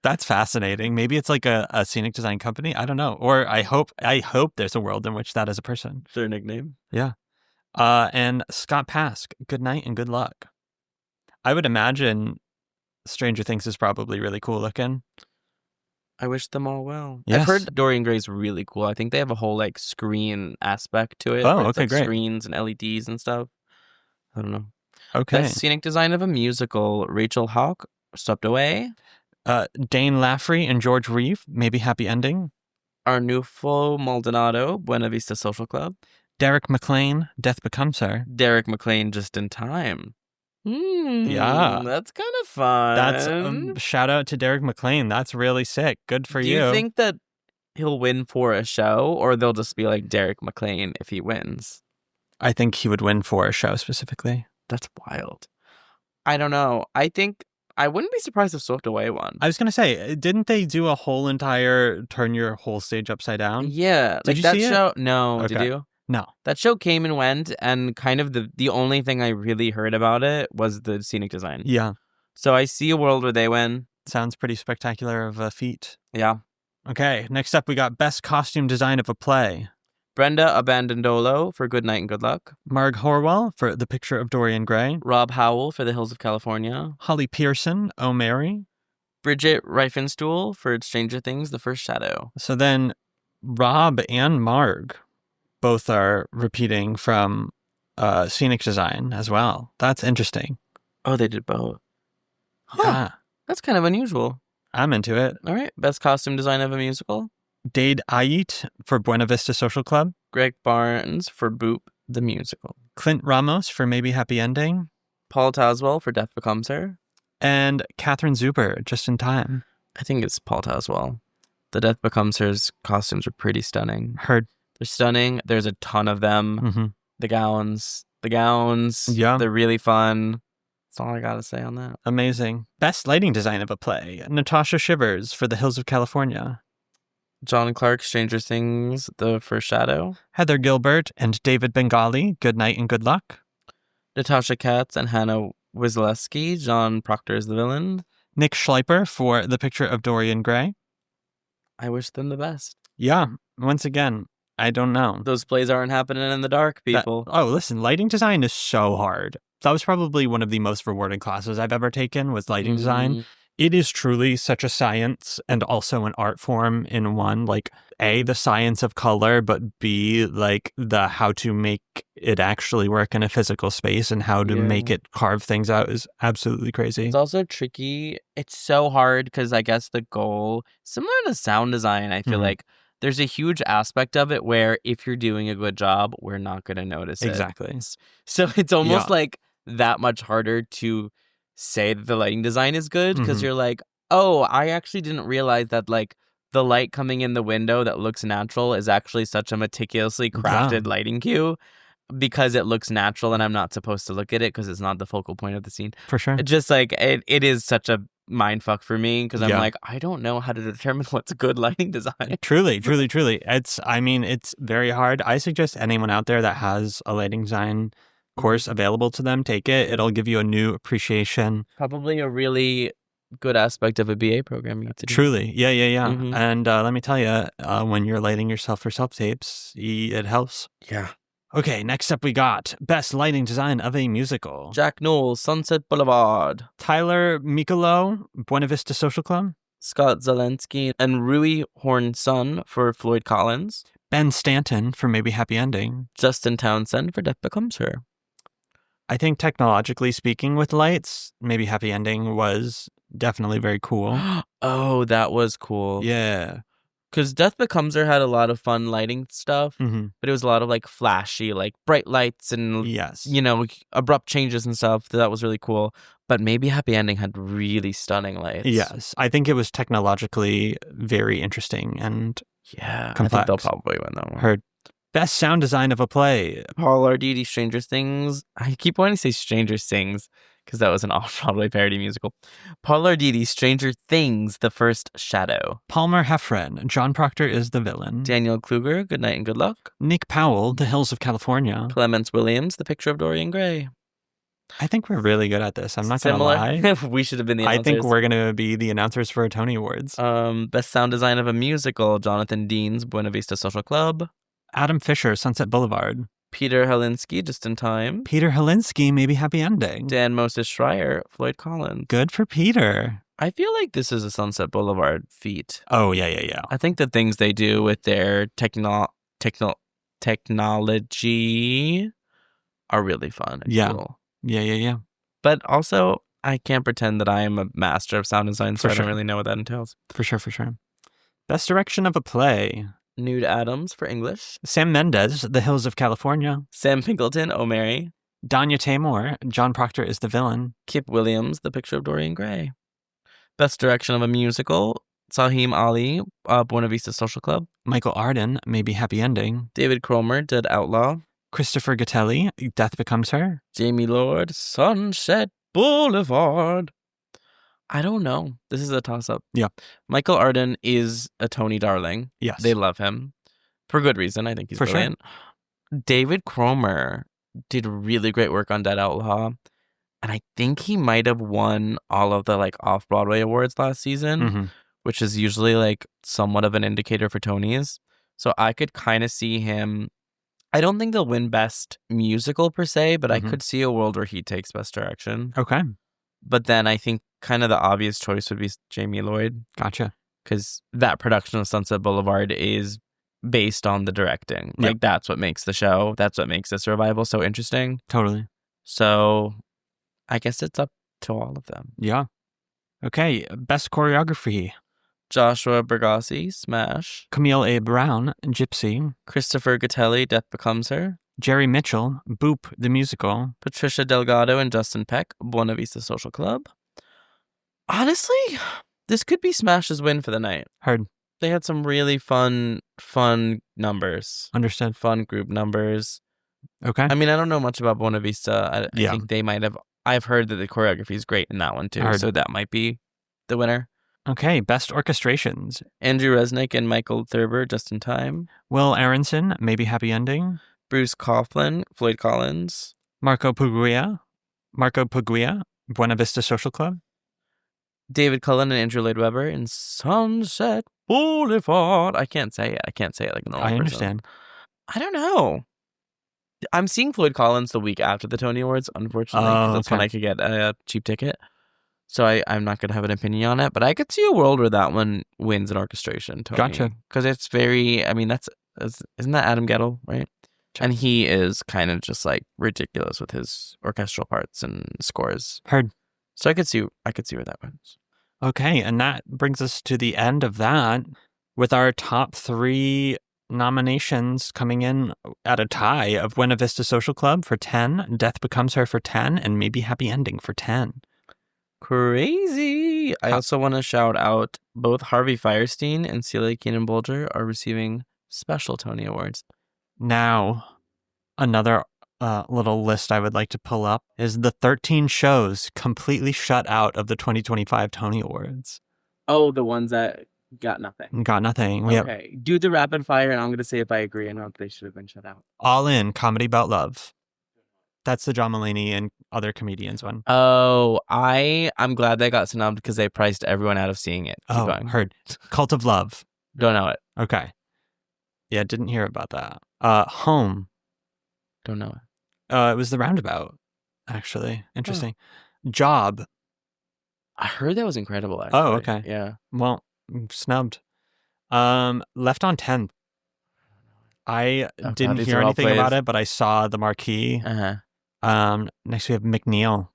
That's fascinating. Maybe it's like a scenic design company. I don't know. Or I hope there's a world in which that is a person.
Their nickname.
Yeah. And Scott Pask, Good Night and Good Luck. I would imagine Stranger Things is probably really cool looking.
I wish them all well.
Yes.
I've heard Dorian Gray's really cool. I think they have a whole like screen aspect to it.
Oh,
where it's,
okay,
like,
great.
Screens and LEDs and stuff. I don't know.
Okay.
Best scenic design of a musical, Rachel Hawk, Swept Away.
Dane Laffrey and George Reeve, maybe happy ending.
Arnulfo Maldonado, Buena Vista Social Club.
Derek McLean, Death Becomes Her.
Derek McLean, Just in Time.
Yeah.
That's kind of fun.
That's shout out to Derek McLean. That's really sick. Good for
Do
you.
you think that he'll win for a show, or they'll just be like Derek McLean if he wins?
I think he would win for a show specifically.
That's wild. I don't know. I wouldn't be surprised if Swept Away won.
I was going to say, didn't they do a whole entire turn your whole stage upside down?
Yeah.
Did you
that
see it?
show? No.
Okay.
Did you?
No.
That show came and went, and kind of the only thing I really heard about it was the scenic design.
Yeah.
So I see a world where they win.
Sounds pretty spectacular of a feat.
Yeah.
Okay, next up we got Best Costume Design of a Play.
Brenda Abandondolo for Good Night and Good Luck.
Marg Horwell for The Picture of Dorian Gray.
Rob Howell for The Hills of California.
Holly Pearson, Oh Mary.
Bridget Reifenstuhl for Stranger Things, The First Shadow.
So then Rob and Marg both are repeating from Scenic Design as well. That's interesting.
Oh, they did both. Huh.
Yeah,
That's kind of unusual.
I'm into it.
All right. Best Costume Design of a Musical.
Dade Ayit for Buena Vista Social Club.
Greg Barnes for Boop, the Musical.
Clint Ramos for Maybe Happy Ending.
Paul Tazwell for Death Becomes Her.
And Catherine Zuber, Just in Time.
I think it's Paul Tazwell. The Death Becomes Her's costumes are pretty stunning.
Heard.
They're stunning. There's a ton of them.
Mm-hmm.
The gowns.
Yeah.
They're really fun. That's all I got to say on that.
Amazing. Best Lighting Design of a Play. Natasha Shivers for The Hills of California.
John Clark, Stranger Things, The First Shadow.
Heather Gilbert and David Bengali, Good Night and Good Luck.
Natasha Katz and Hannah Wisleski, John Proctor is the villain.
Nick Schleiper for The Picture of Dorian Gray.
I wish them the best.
Yeah, once again, I don't know.
Those plays aren't happening in the dark, people.
Listen, lighting design is so hard. That was probably one of the most rewarding classes I've ever taken was lighting design. It is truly such a science and also an art form in one. Like, A, the science of color, but B, like the how to make it actually work in a physical space and how to make it carve things out is absolutely crazy.
It's also tricky. It's so hard because I guess the goal, similar to sound design, I feel like there's a huge aspect of it where if you're doing a good job, we're not going to notice it.
Exactly.
So it's almost like that much harder to say that the lighting design is good because you're like, oh, I actually didn't realize that like the light coming in the window that looks natural is actually such a meticulously crafted lighting cue because it looks natural and I'm not supposed to look at it because it's not the focal point of the scene.
For sure.
It's just like it is such a mind fuck for me because I'm like, I don't know how to determine what's good lighting design.
Truly. It's very hard. I suggest anyone out there that has a lighting design course available to them, take it. It'll give you a new appreciation.
Probably a really good aspect of a BA program you have to do.
Truly. Yeah. And let me tell you, when you're lighting yourself for self-tapes, it helps.
Yeah.
Okay, next up we got Best Lighting Design of a Musical.
Jack Knowles, Sunset Boulevard.
Tyler Mikolo, Buena Vista Social Club.
Scott Zelensky and Rui Horn-Sun for Floyd Collins.
Ben Stanton for Maybe Happy Ending.
Justin Townsend for Death Becomes Her.
I think technologically speaking with lights, Maybe Happy Ending was definitely very cool.
Oh, that was cool.
Yeah.
Because Death Becomes Her had a lot of fun lighting stuff, but it was a lot of like flashy, like bright lights and, abrupt changes and stuff. That was really cool. But Maybe Happy Ending had really stunning lights.
Yes. I think it was technologically very interesting and complex.
I think they'll probably win that one.
Heard. Best Sound Design of a Play.
Paul Arditi, Stranger Things. I keep wanting to say Stranger Things because that was an off-Broadway parody musical. Paul Arditi, Stranger Things, The First Shadow.
Palmer Heffron, John Proctor is the villain.
Daniel Kluger, Good Night and Good Luck.
Nick Powell, The Hills of California.
Clemence Williams, The Picture of Dorian Gray.
I think we're really good at this. I'm not going to lie.
We should have been the announcers.
I think we're going to be the announcers for Tony Awards.
Best Sound Design of a Musical, Jonathan Dean's Buena Vista Social Club.
Adam Fisher, Sunset Boulevard.
Peter Helinski, Just in Time.
Peter Helinski, Maybe Happy Ending.
Dan Moses Schreier, Floyd Collins.
Good for Peter.
I feel like this is a Sunset Boulevard feat.
Oh, yeah.
I think the things they do with their technology are really fun and cool.
Yeah.
But also, I can't pretend that I am a master of sound design, so
For
I
sure.
don't really know what that entails.
For sure. Best direction of a play.
Nude Adams for English.
Sam Mendes, The Hills of California.
Sam Pinkleton, Oh Mary.
Danya Tamor, John Proctor is the villain.
Kip Williams, The Picture of Dorian Gray. Best direction of a musical. Sahim Ali, Buena Vista Social Club.
Michael Arden, Maybe Happy Ending.
David Cromer, Dead Outlaw.
Christopher Gattelli, Death Becomes Her.
Jamie Lord, Sunset Boulevard. I don't know. This is a toss-up.
Yeah.
Michael Arden is a Tony darling.
Yes.
They love him. For good reason. I think he's
For sure.
brilliant. David Cromer did really great work on Dead Outlaw. And I think he might have won all of the off-Broadway awards last season,
Mm-hmm.
which is usually somewhat of an indicator for Tonys. So I could kind of see him. I don't think they'll win Best Musical per se, but I could see a world where he takes Best Direction.
Okay.
But then I think kind of the obvious choice would be Jamie Lloyd.
Gotcha.
Because that production of Sunset Boulevard is based on the directing.
Yep.
That's what makes the show. That's what makes this revival so interesting.
Totally.
So I guess it's up to all of them.
Yeah. Okay. Best choreography.
Joshua Bergassi, Smash.
Camille A. Brown, Gypsy.
Christopher Gattelli, Death Becomes Her.
Jerry Mitchell, Boop, the musical.
Patricia Delgado and Justin Peck, Buena Vista Social Club. Honestly, this could be Smash's win for the night.
Heard.
They had some really fun numbers.
Understood.
Fun group numbers.
Okay.
I mean, I don't know much about Buena Vista. I
Yeah.
think they might have. I've heard that the choreography is great in that one too.
Heard.
So that might be the winner.
Okay. Best orchestrations.
Andrew Resnick and Michael Thurber, Just in Time.
Will Aronson, Maybe Happy Ending.
Bruce Coughlin, Floyd Collins.
Marco Puglia, Buena Vista Social Club.
David Cullen and Andrew Lloyd Webber in Sunset Boulevard. I can't say it. I can't say it like a normal
I
person.
understand.
I don't know. I'm seeing Floyd Collins the week after the Tony Awards, unfortunately. 'Cause that's when
okay.
I could get a cheap ticket. So I'm not going to have an opinion on it. But I could see a world where that one wins an orchestration, Tony.
Gotcha.
Because it's very, I mean, isn't that Adam Gettle, right? And he is kind of just ridiculous with his orchestral parts and scores.
Heard.
So I could see where that wins.
Okay, and that brings us to the end of that with our top 3 nominations coming in at a tie of Buena Vista Social Club for 10, Death Becomes Her for 10, and Maybe Happy Ending for 10.
Crazy. I also want to shout out both Harvey Fierstein and Celia Keenan Bolger are receiving special Tony Awards.
Now, another little list I would like to pull up is the 13 shows completely shut out of the 2025 Tony Awards.
Oh, the ones that got nothing.
Got nothing. We have
Okay. Do the rapid fire, and I'm going to say if I agree or not they should have been shut out.
All In, Comedy About Love. That's the John Mulaney and other comedians one.
Oh, I'm glad they got snubbed because they priced everyone out of seeing it. Keep going.
Heard. Cult of Love.
Don't know it.
Okay. Yeah, didn't hear about that. Home.
Don't know it.
It was The Roundabout, actually. Interesting. Job.
I heard that was incredible, actually.
Oh, okay.
Yeah.
Well, snubbed. Left on 10th. I didn't
these
hear
are all
anything about
plays.
it, but I saw the marquee.
Uh-huh.
Next we have McNeil.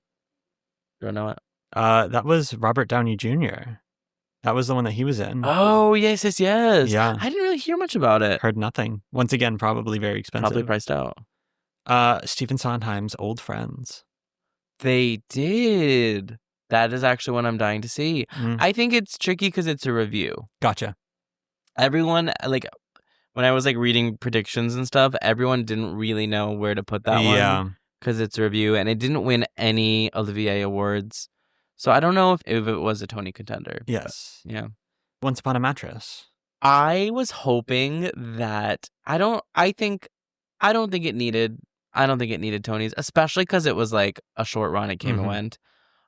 Don't know it.
That was Robert Downey Jr. That was the one that he was in.
Oh, yes.
Yeah.
I didn't really hear much about it.
Heard nothing. Once again, probably very expensive.
Probably priced out.
Stephen Sondheim's Old Friends.
They did. That is actually one I'm dying to see.
Mm.
I think it's tricky because it's a review.
Gotcha.
Everyone, when I was reading predictions and stuff, everyone didn't really know where to put that one because it's a review, and it didn't win any Olivier Awards. So I don't know if it was a Tony contender.
Yes.
But, yeah.
Once Upon a Mattress.
I was hoping that I don't think it needed Tonys, especially because it was a short run. It came and went.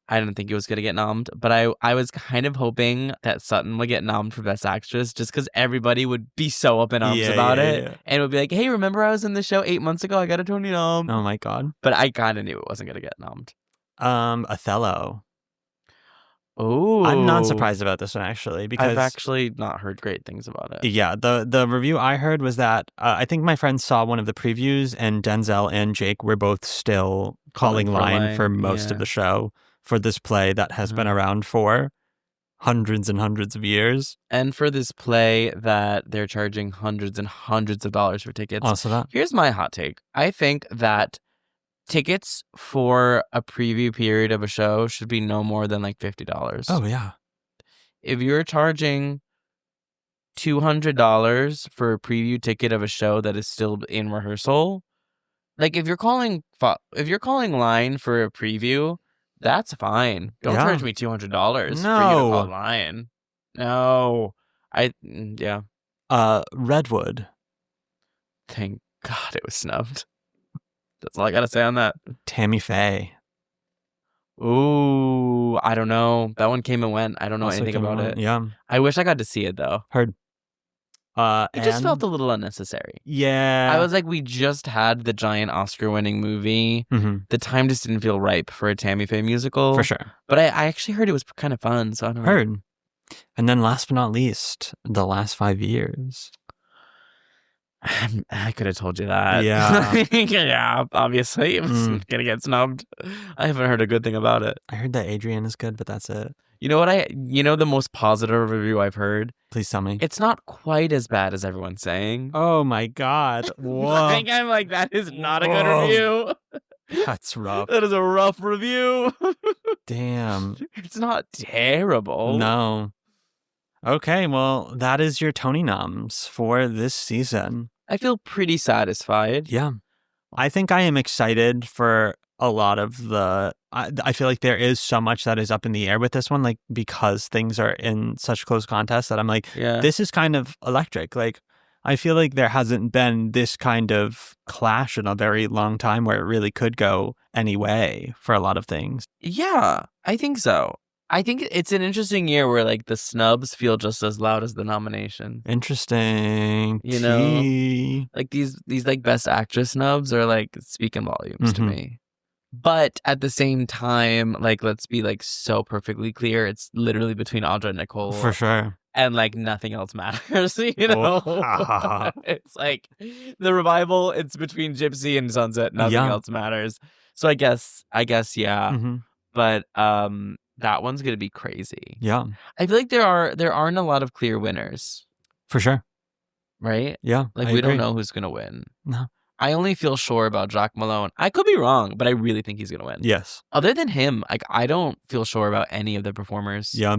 I didn't think it was going to get nommed, but I was kind of hoping that Sutton would get nommed for Best Actress just because everybody would be so up in arms about it.
Yeah.
And it would be like, hey, remember I was in the show 8 months ago? I got a Tony nom.
Oh my God.
But I kind of knew it wasn't going to get nommed.
Othello.
Oh,
I'm not surprised about this one, actually, because
I've actually not heard great things about it.
Yeah, the review I heard was that I think my friends saw one of the previews, and Denzel and Jake were both still calling
for a
line for
line,
most of
yeah.
the show for this play that has been around for hundreds and hundreds of years.
And for this play that they're charging hundreds and hundreds of dollars for tickets.
Also that.
Here's my hot take. I think that tickets for a preview period of a show should be no more than like $50.
Oh, yeah.
If you're charging $200 for a preview ticket of a show that is still in rehearsal, like if you're calling line for a preview, that's fine. Don't
Yeah.
charge me $200 for you to
No.
call line. No. Yeah.
Redwood.
Thank God it was snubbed. That's all I gotta say on that.
Tammy Faye.
Ooh, I don't know. That one came and went. I don't know
Also
anything
came
about
out.
it.
Yeah.
I wish I got to see it though.
Heard.
It just felt a little unnecessary.
Yeah.
I was like, we just had the giant Oscar-winning movie.
Mm-hmm.
The time just didn't feel ripe for a Tammy Faye musical.
For sure.
But I actually heard it was kind of fun, so I don't know.
Heard. And then last but not least, The Last 5 Years.
I could have told you that.
Yeah.
Yeah, obviously. It was going to get snubbed. I haven't heard a good thing about it.
I heard that Adrian is good, but that's it.
You know the most positive review I've heard?
Please tell me.
It's not quite as bad as everyone's saying.
Oh my God. Whoa.
I think I'm like, that is not a good
Whoa.
review.
That's rough.
That is a rough review.
Damn.
It's not terrible.
No. Okay, well, that is your Tony noms for this season.
I feel pretty satisfied.
Yeah. I think I am excited for a lot of the... I feel like there is so much that is up in the air with this one, like, because things are in such close contests that I'm like,
Yeah.
this is kind of electric. Like, I feel like there hasn't been this kind of clash in a very long time where it really could go any way for a lot of things.
Yeah, I think so. I think it's an interesting year where like the snubs feel just as loud as the nomination.
Interesting.
You know?
Tea.
Like these like best actress snubs are like speaking volumes to
Mhm.
me. But at the same time, like let's be like so perfectly clear, it's literally between Audra and Nicole.
For sure.
And like nothing else matters, you know?
Oh.
It's like the revival, it's between Gypsy and Sunset, nothing
Yeah.
else matters. So I guess yeah.
Mhm.
But that one's gonna be crazy.
Yeah,
I feel like there aren't a lot of clear winners,
for sure.
right?
Yeah.
Like
I
we
agree.
don't know who's gonna win.
No.
I only feel sure about Jacques Malone. I could be wrong, but I really think he's gonna win.
Yes.
Other than him, like I don't feel sure about any of the performers.
Yeah.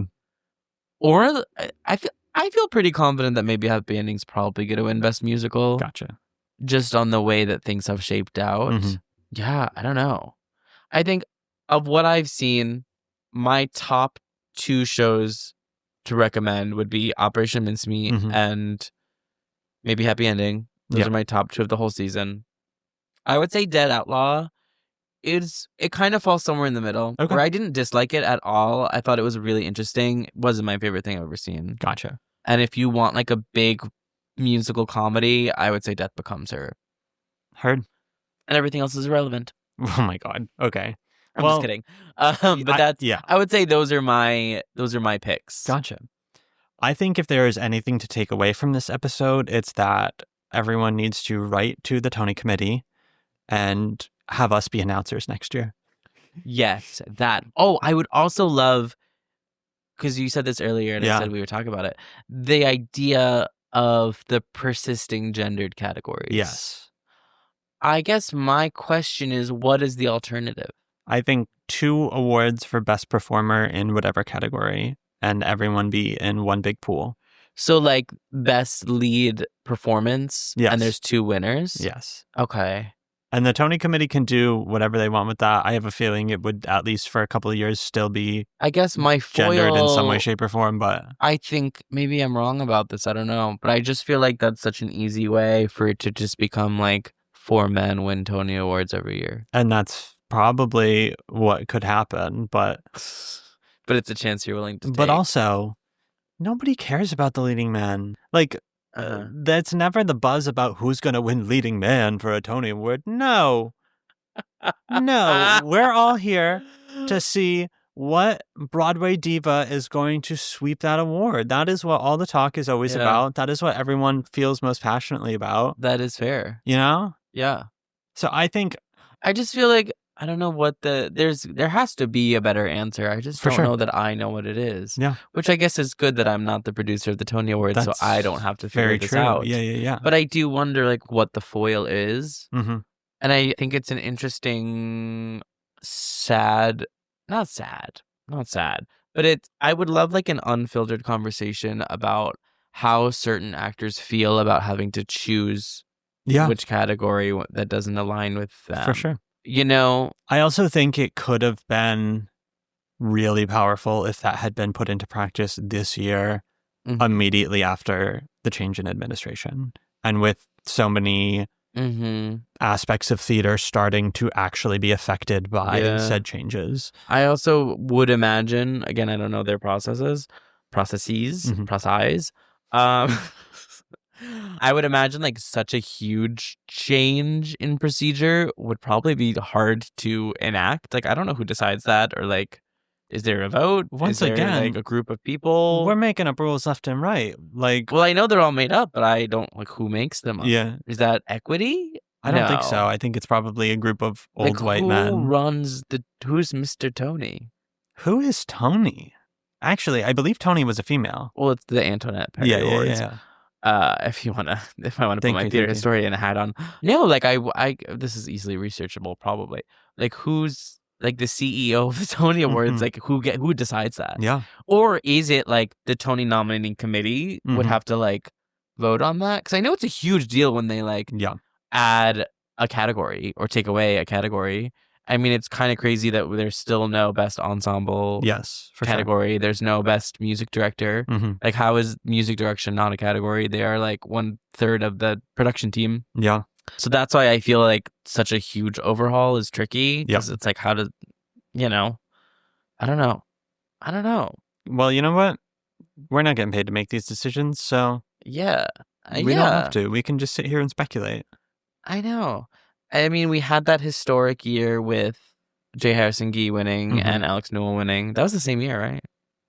Or I feel pretty confident that maybe Happy Ending's probably gonna win Best Musical.
Gotcha.
Just on the way that things have shaped out.
Mhm.
Yeah, I don't know. I think of what I've seen, my top 2 shows to recommend would be Operation Mincemeat
Mhm.
and maybe Happy Ending. Those
Yeah.
are my top 2 of the whole season. I would say Dead Outlaw it kind of falls somewhere in the middle.
Okay.
Where I didn't dislike it at all. I thought it was really interesting. It wasn't my favorite thing I've ever seen.
Gotcha.
And if you want like a big musical comedy, I would say Death Becomes Her.
Heard.
And everything else is irrelevant.
Oh my God. Okay.
I'm
Well,
just kidding. But
yeah.
I would say those are my picks.
Gotcha. I think if there is anything to take away from this episode, it's that everyone needs to write to the Tony Committee and have us be announcers next year.
Yes, that. Oh, I would also love, because you said this earlier and
Yeah.
I said we were talking about it, the idea of the persisting gendered categories.
Yes.
I guess my question is, what is the alternative?
I think 2 awards for best performer in whatever category and everyone be in one big pool.
So like best lead performance,
Yes.
and there's 2 winners?
Yes.
Okay.
And the Tony Committee can do whatever they want with that. I have a feeling it would, at least for a couple of years, still be
I guess my foil,
gendered in some way, shape, or form. But
I think maybe I'm wrong about this. I don't know. But I just feel like that's such an easy way for it to just become like 4 men win Tony Awards every year.
and that's probably what could happen. But
But it's a chance you're willing to take.
but also, nobody cares about the leading man. Like, that's never the buzz about who's going to win leading man for a Tony Award. No. No. We're all here to see what Broadway diva is going to sweep that award. That is what all the talk is always
Yeah.
about. That is what everyone feels most passionately about.
That is fair.
You know?
Yeah.
So I think,
I just feel like I don't know what there has to be a better answer. I just
For
don't
sure.
know that I know what it is.
Yeah.
Which I guess is good that I'm not the producer of the Tony Awards, so I don't have to figure
very
this
true.
out.
Yeah.
But I do wonder like what the foil is.
Mm-hmm.
And I think it's an interesting, not sad, but I would love like an unfiltered conversation about how certain actors feel about having to choose which category that doesn't align with them.
For sure.
You know?
I also think it could have been really powerful if that had been put into practice this year, immediately after the change in administration. And with so many aspects of theater starting to actually be affected by said changes.
I also would imagine, again, I don't know their processes. I would imagine like such a huge change in procedure would probably be hard to enact. Like, I don't know who decides that, or like, is there a vote?
Once
is there
again,
like a group of people?
We're making up rules left and right. Like,
well, I know they're all made up, but I don't like who makes them up.
Yeah.
Is that equity?
I don't think so. I think it's probably a group of old white men.
Who's Mr. Tony?
Who is Tony? Actually, I believe Tony was a female.
Well, it's the Antoinette Perry Awards.
Yeah.
If I want to put my theater historian hat on. No, like I this is easily researchable probably. Like who's like the CEO of the Tony Awards, like who decides that?
Yeah.
Or is it like the Tony nominating committee would have to like vote on that? Because I know it's a huge deal when they like add a category or take away a category. I mean, it's kind of crazy that there's still no best ensemble category. Sure. There's no best music director. Like, how is music direction not a category? They are like 1/3 of the production team.
Yeah.
So that's why I feel like such a huge overhaul is tricky. Because it's like, how does, I don't know.
Well, you know what? We're not getting paid to make these decisions, so
yeah,
we don't have to. We can just sit here and speculate.
I know. I mean, we had that historic year with J. Harrison Ghee winning and Alex Newell winning. That was the same year, right?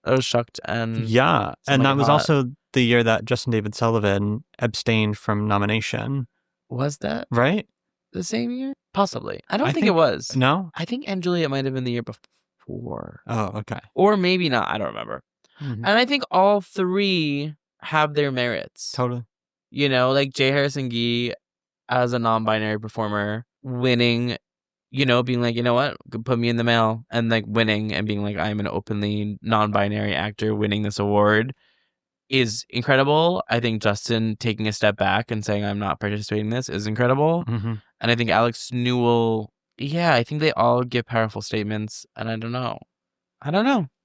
That was Shucked and...
Yeah, and that was also the year that Justin David Sullivan abstained from nomination.
Was that?
Right?
The same year? Possibly. I don't think it was.
No?
I think Anne Juliet might have been the year before.
Oh, okay.
Or maybe not. I don't remember. And I think all three have their merits.
Totally.
Like J. Harrison Ghee as a non-binary performer winning, being like, you know what, put me in the mail, and like winning and being like, I'm an openly non-binary actor winning this award is incredible. I think Justin taking a step back and saying I'm not participating in this is incredible. And I think Alex Newell, I think they all give powerful statements, and I don't know.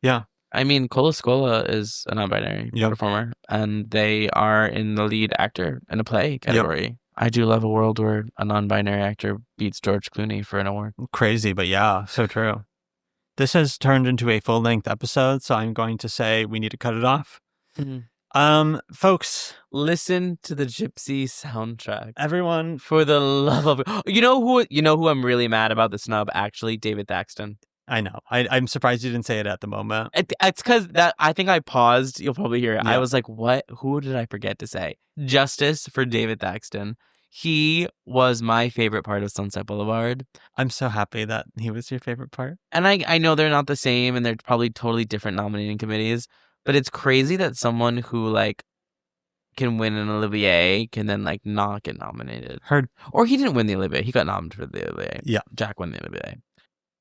Yeah. I mean, Cola Scola is a non-binary performer, and they are in the lead actor in a play category. I do love a world where a non-binary actor beats George Clooney for an award.
Crazy, but yeah, so true. This has turned into a full-length episode, so I'm going to say we need to cut it off. Folks,
listen to the Gypsy soundtrack.
Everyone,
for the love of... You know who I'm really mad about the snub? Actually, David Thaxton.
I know. I'm surprised you didn't say it at the moment.
It's because I think I paused. You'll probably hear it. I was like, what? Who did I forget to say? Justice for David Thaxton. He was my favorite part of Sunset Boulevard.
I'm so happy that he was your favorite part.
And I know they're not the same, and they're probably totally different nominating committees, but it's crazy that someone who like can win an Olivier can then like not get nominated. Or he didn't win the Olivier. He got nominated for the Olivier.
Yeah.
Jack won the Olivier.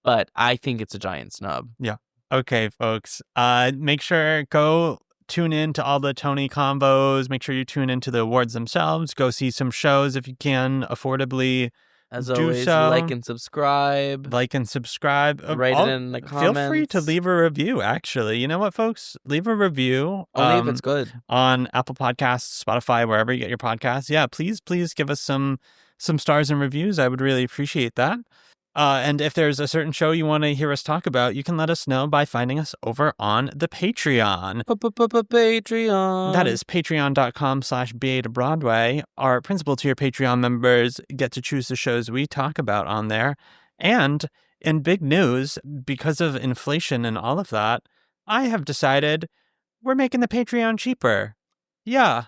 But I think it's a giant snub.
Yeah. Okay, folks. Make sure go tune in to all the Tony combos. Make sure you tune into the awards themselves. Go see some shows if you can affordably.
As always, like and subscribe.
Write it in the comments. Feel free to leave a review, actually. You know what, folks? Leave a review.
Only if it's good.
On Apple Podcasts, Spotify, wherever you get your podcasts. Yeah, please give us some stars and reviews. I would really appreciate that. And if there's a certain show you want to hear us talk about, you can let us know by finding us over on the Patreon.
Patreon.
That is patreon.com/BA to Broadway. Our principal tier Patreon members get to choose the shows we talk about on there. And in big news, because of inflation and all of that, I have decided we're making the Patreon cheaper. Yeah,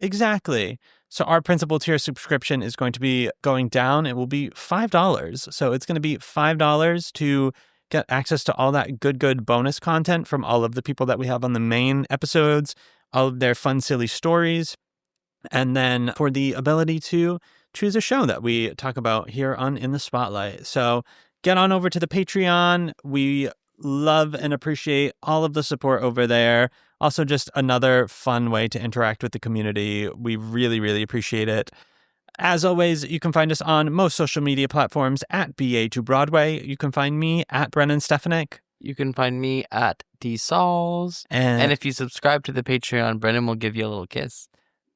exactly. So our principal tier subscription is going to be going down. It will be $5. So it's going to be $5 to get access to all that good bonus content from all of the people that we have on the main episodes, all of their fun, silly stories. And then for the ability to choose a show that we talk about here on In the Spotlight. So get on over to the Patreon. We love and appreciate all of the support over there. Also, just another fun way to interact with the community. We really, really appreciate it. As always, you can find us on most social media platforms at BA2Broadway. You can find me at Brennan Stefanik.
You can find me at DSauls. And if you subscribe to the Patreon, Brennan will give you a little kiss.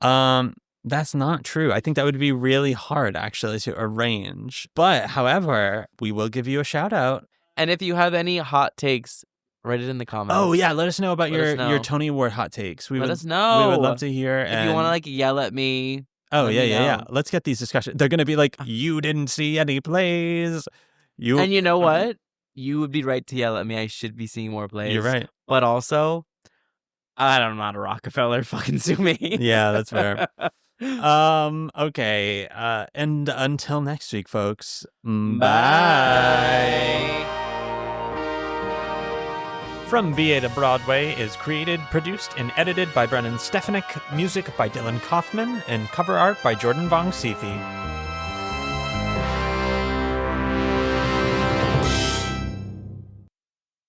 That's not true. I think that would be really hard, actually, to arrange. But, however, we will give you a shout out.
And if you have any hot takes, write it in the comments.
Oh, yeah. Let us know about your Tony Award hot takes.
Let us know.
We would love to hear.
If you want to, yell at me.
Oh, yeah. Let's get these discussions. They're going to be like, you didn't see any plays.
And you know what? You would be right to yell at me. I should be seeing more plays.
You're right.
But also, I'm not a Rockefeller. Fucking sue me.
Yeah, that's fair. Okay. And until next week, folks. Bye. From BA to Broadway is created, produced, and edited by Brennan Stefanik, music by Dylan Kaufman, and cover art by Jordan Vongsithi.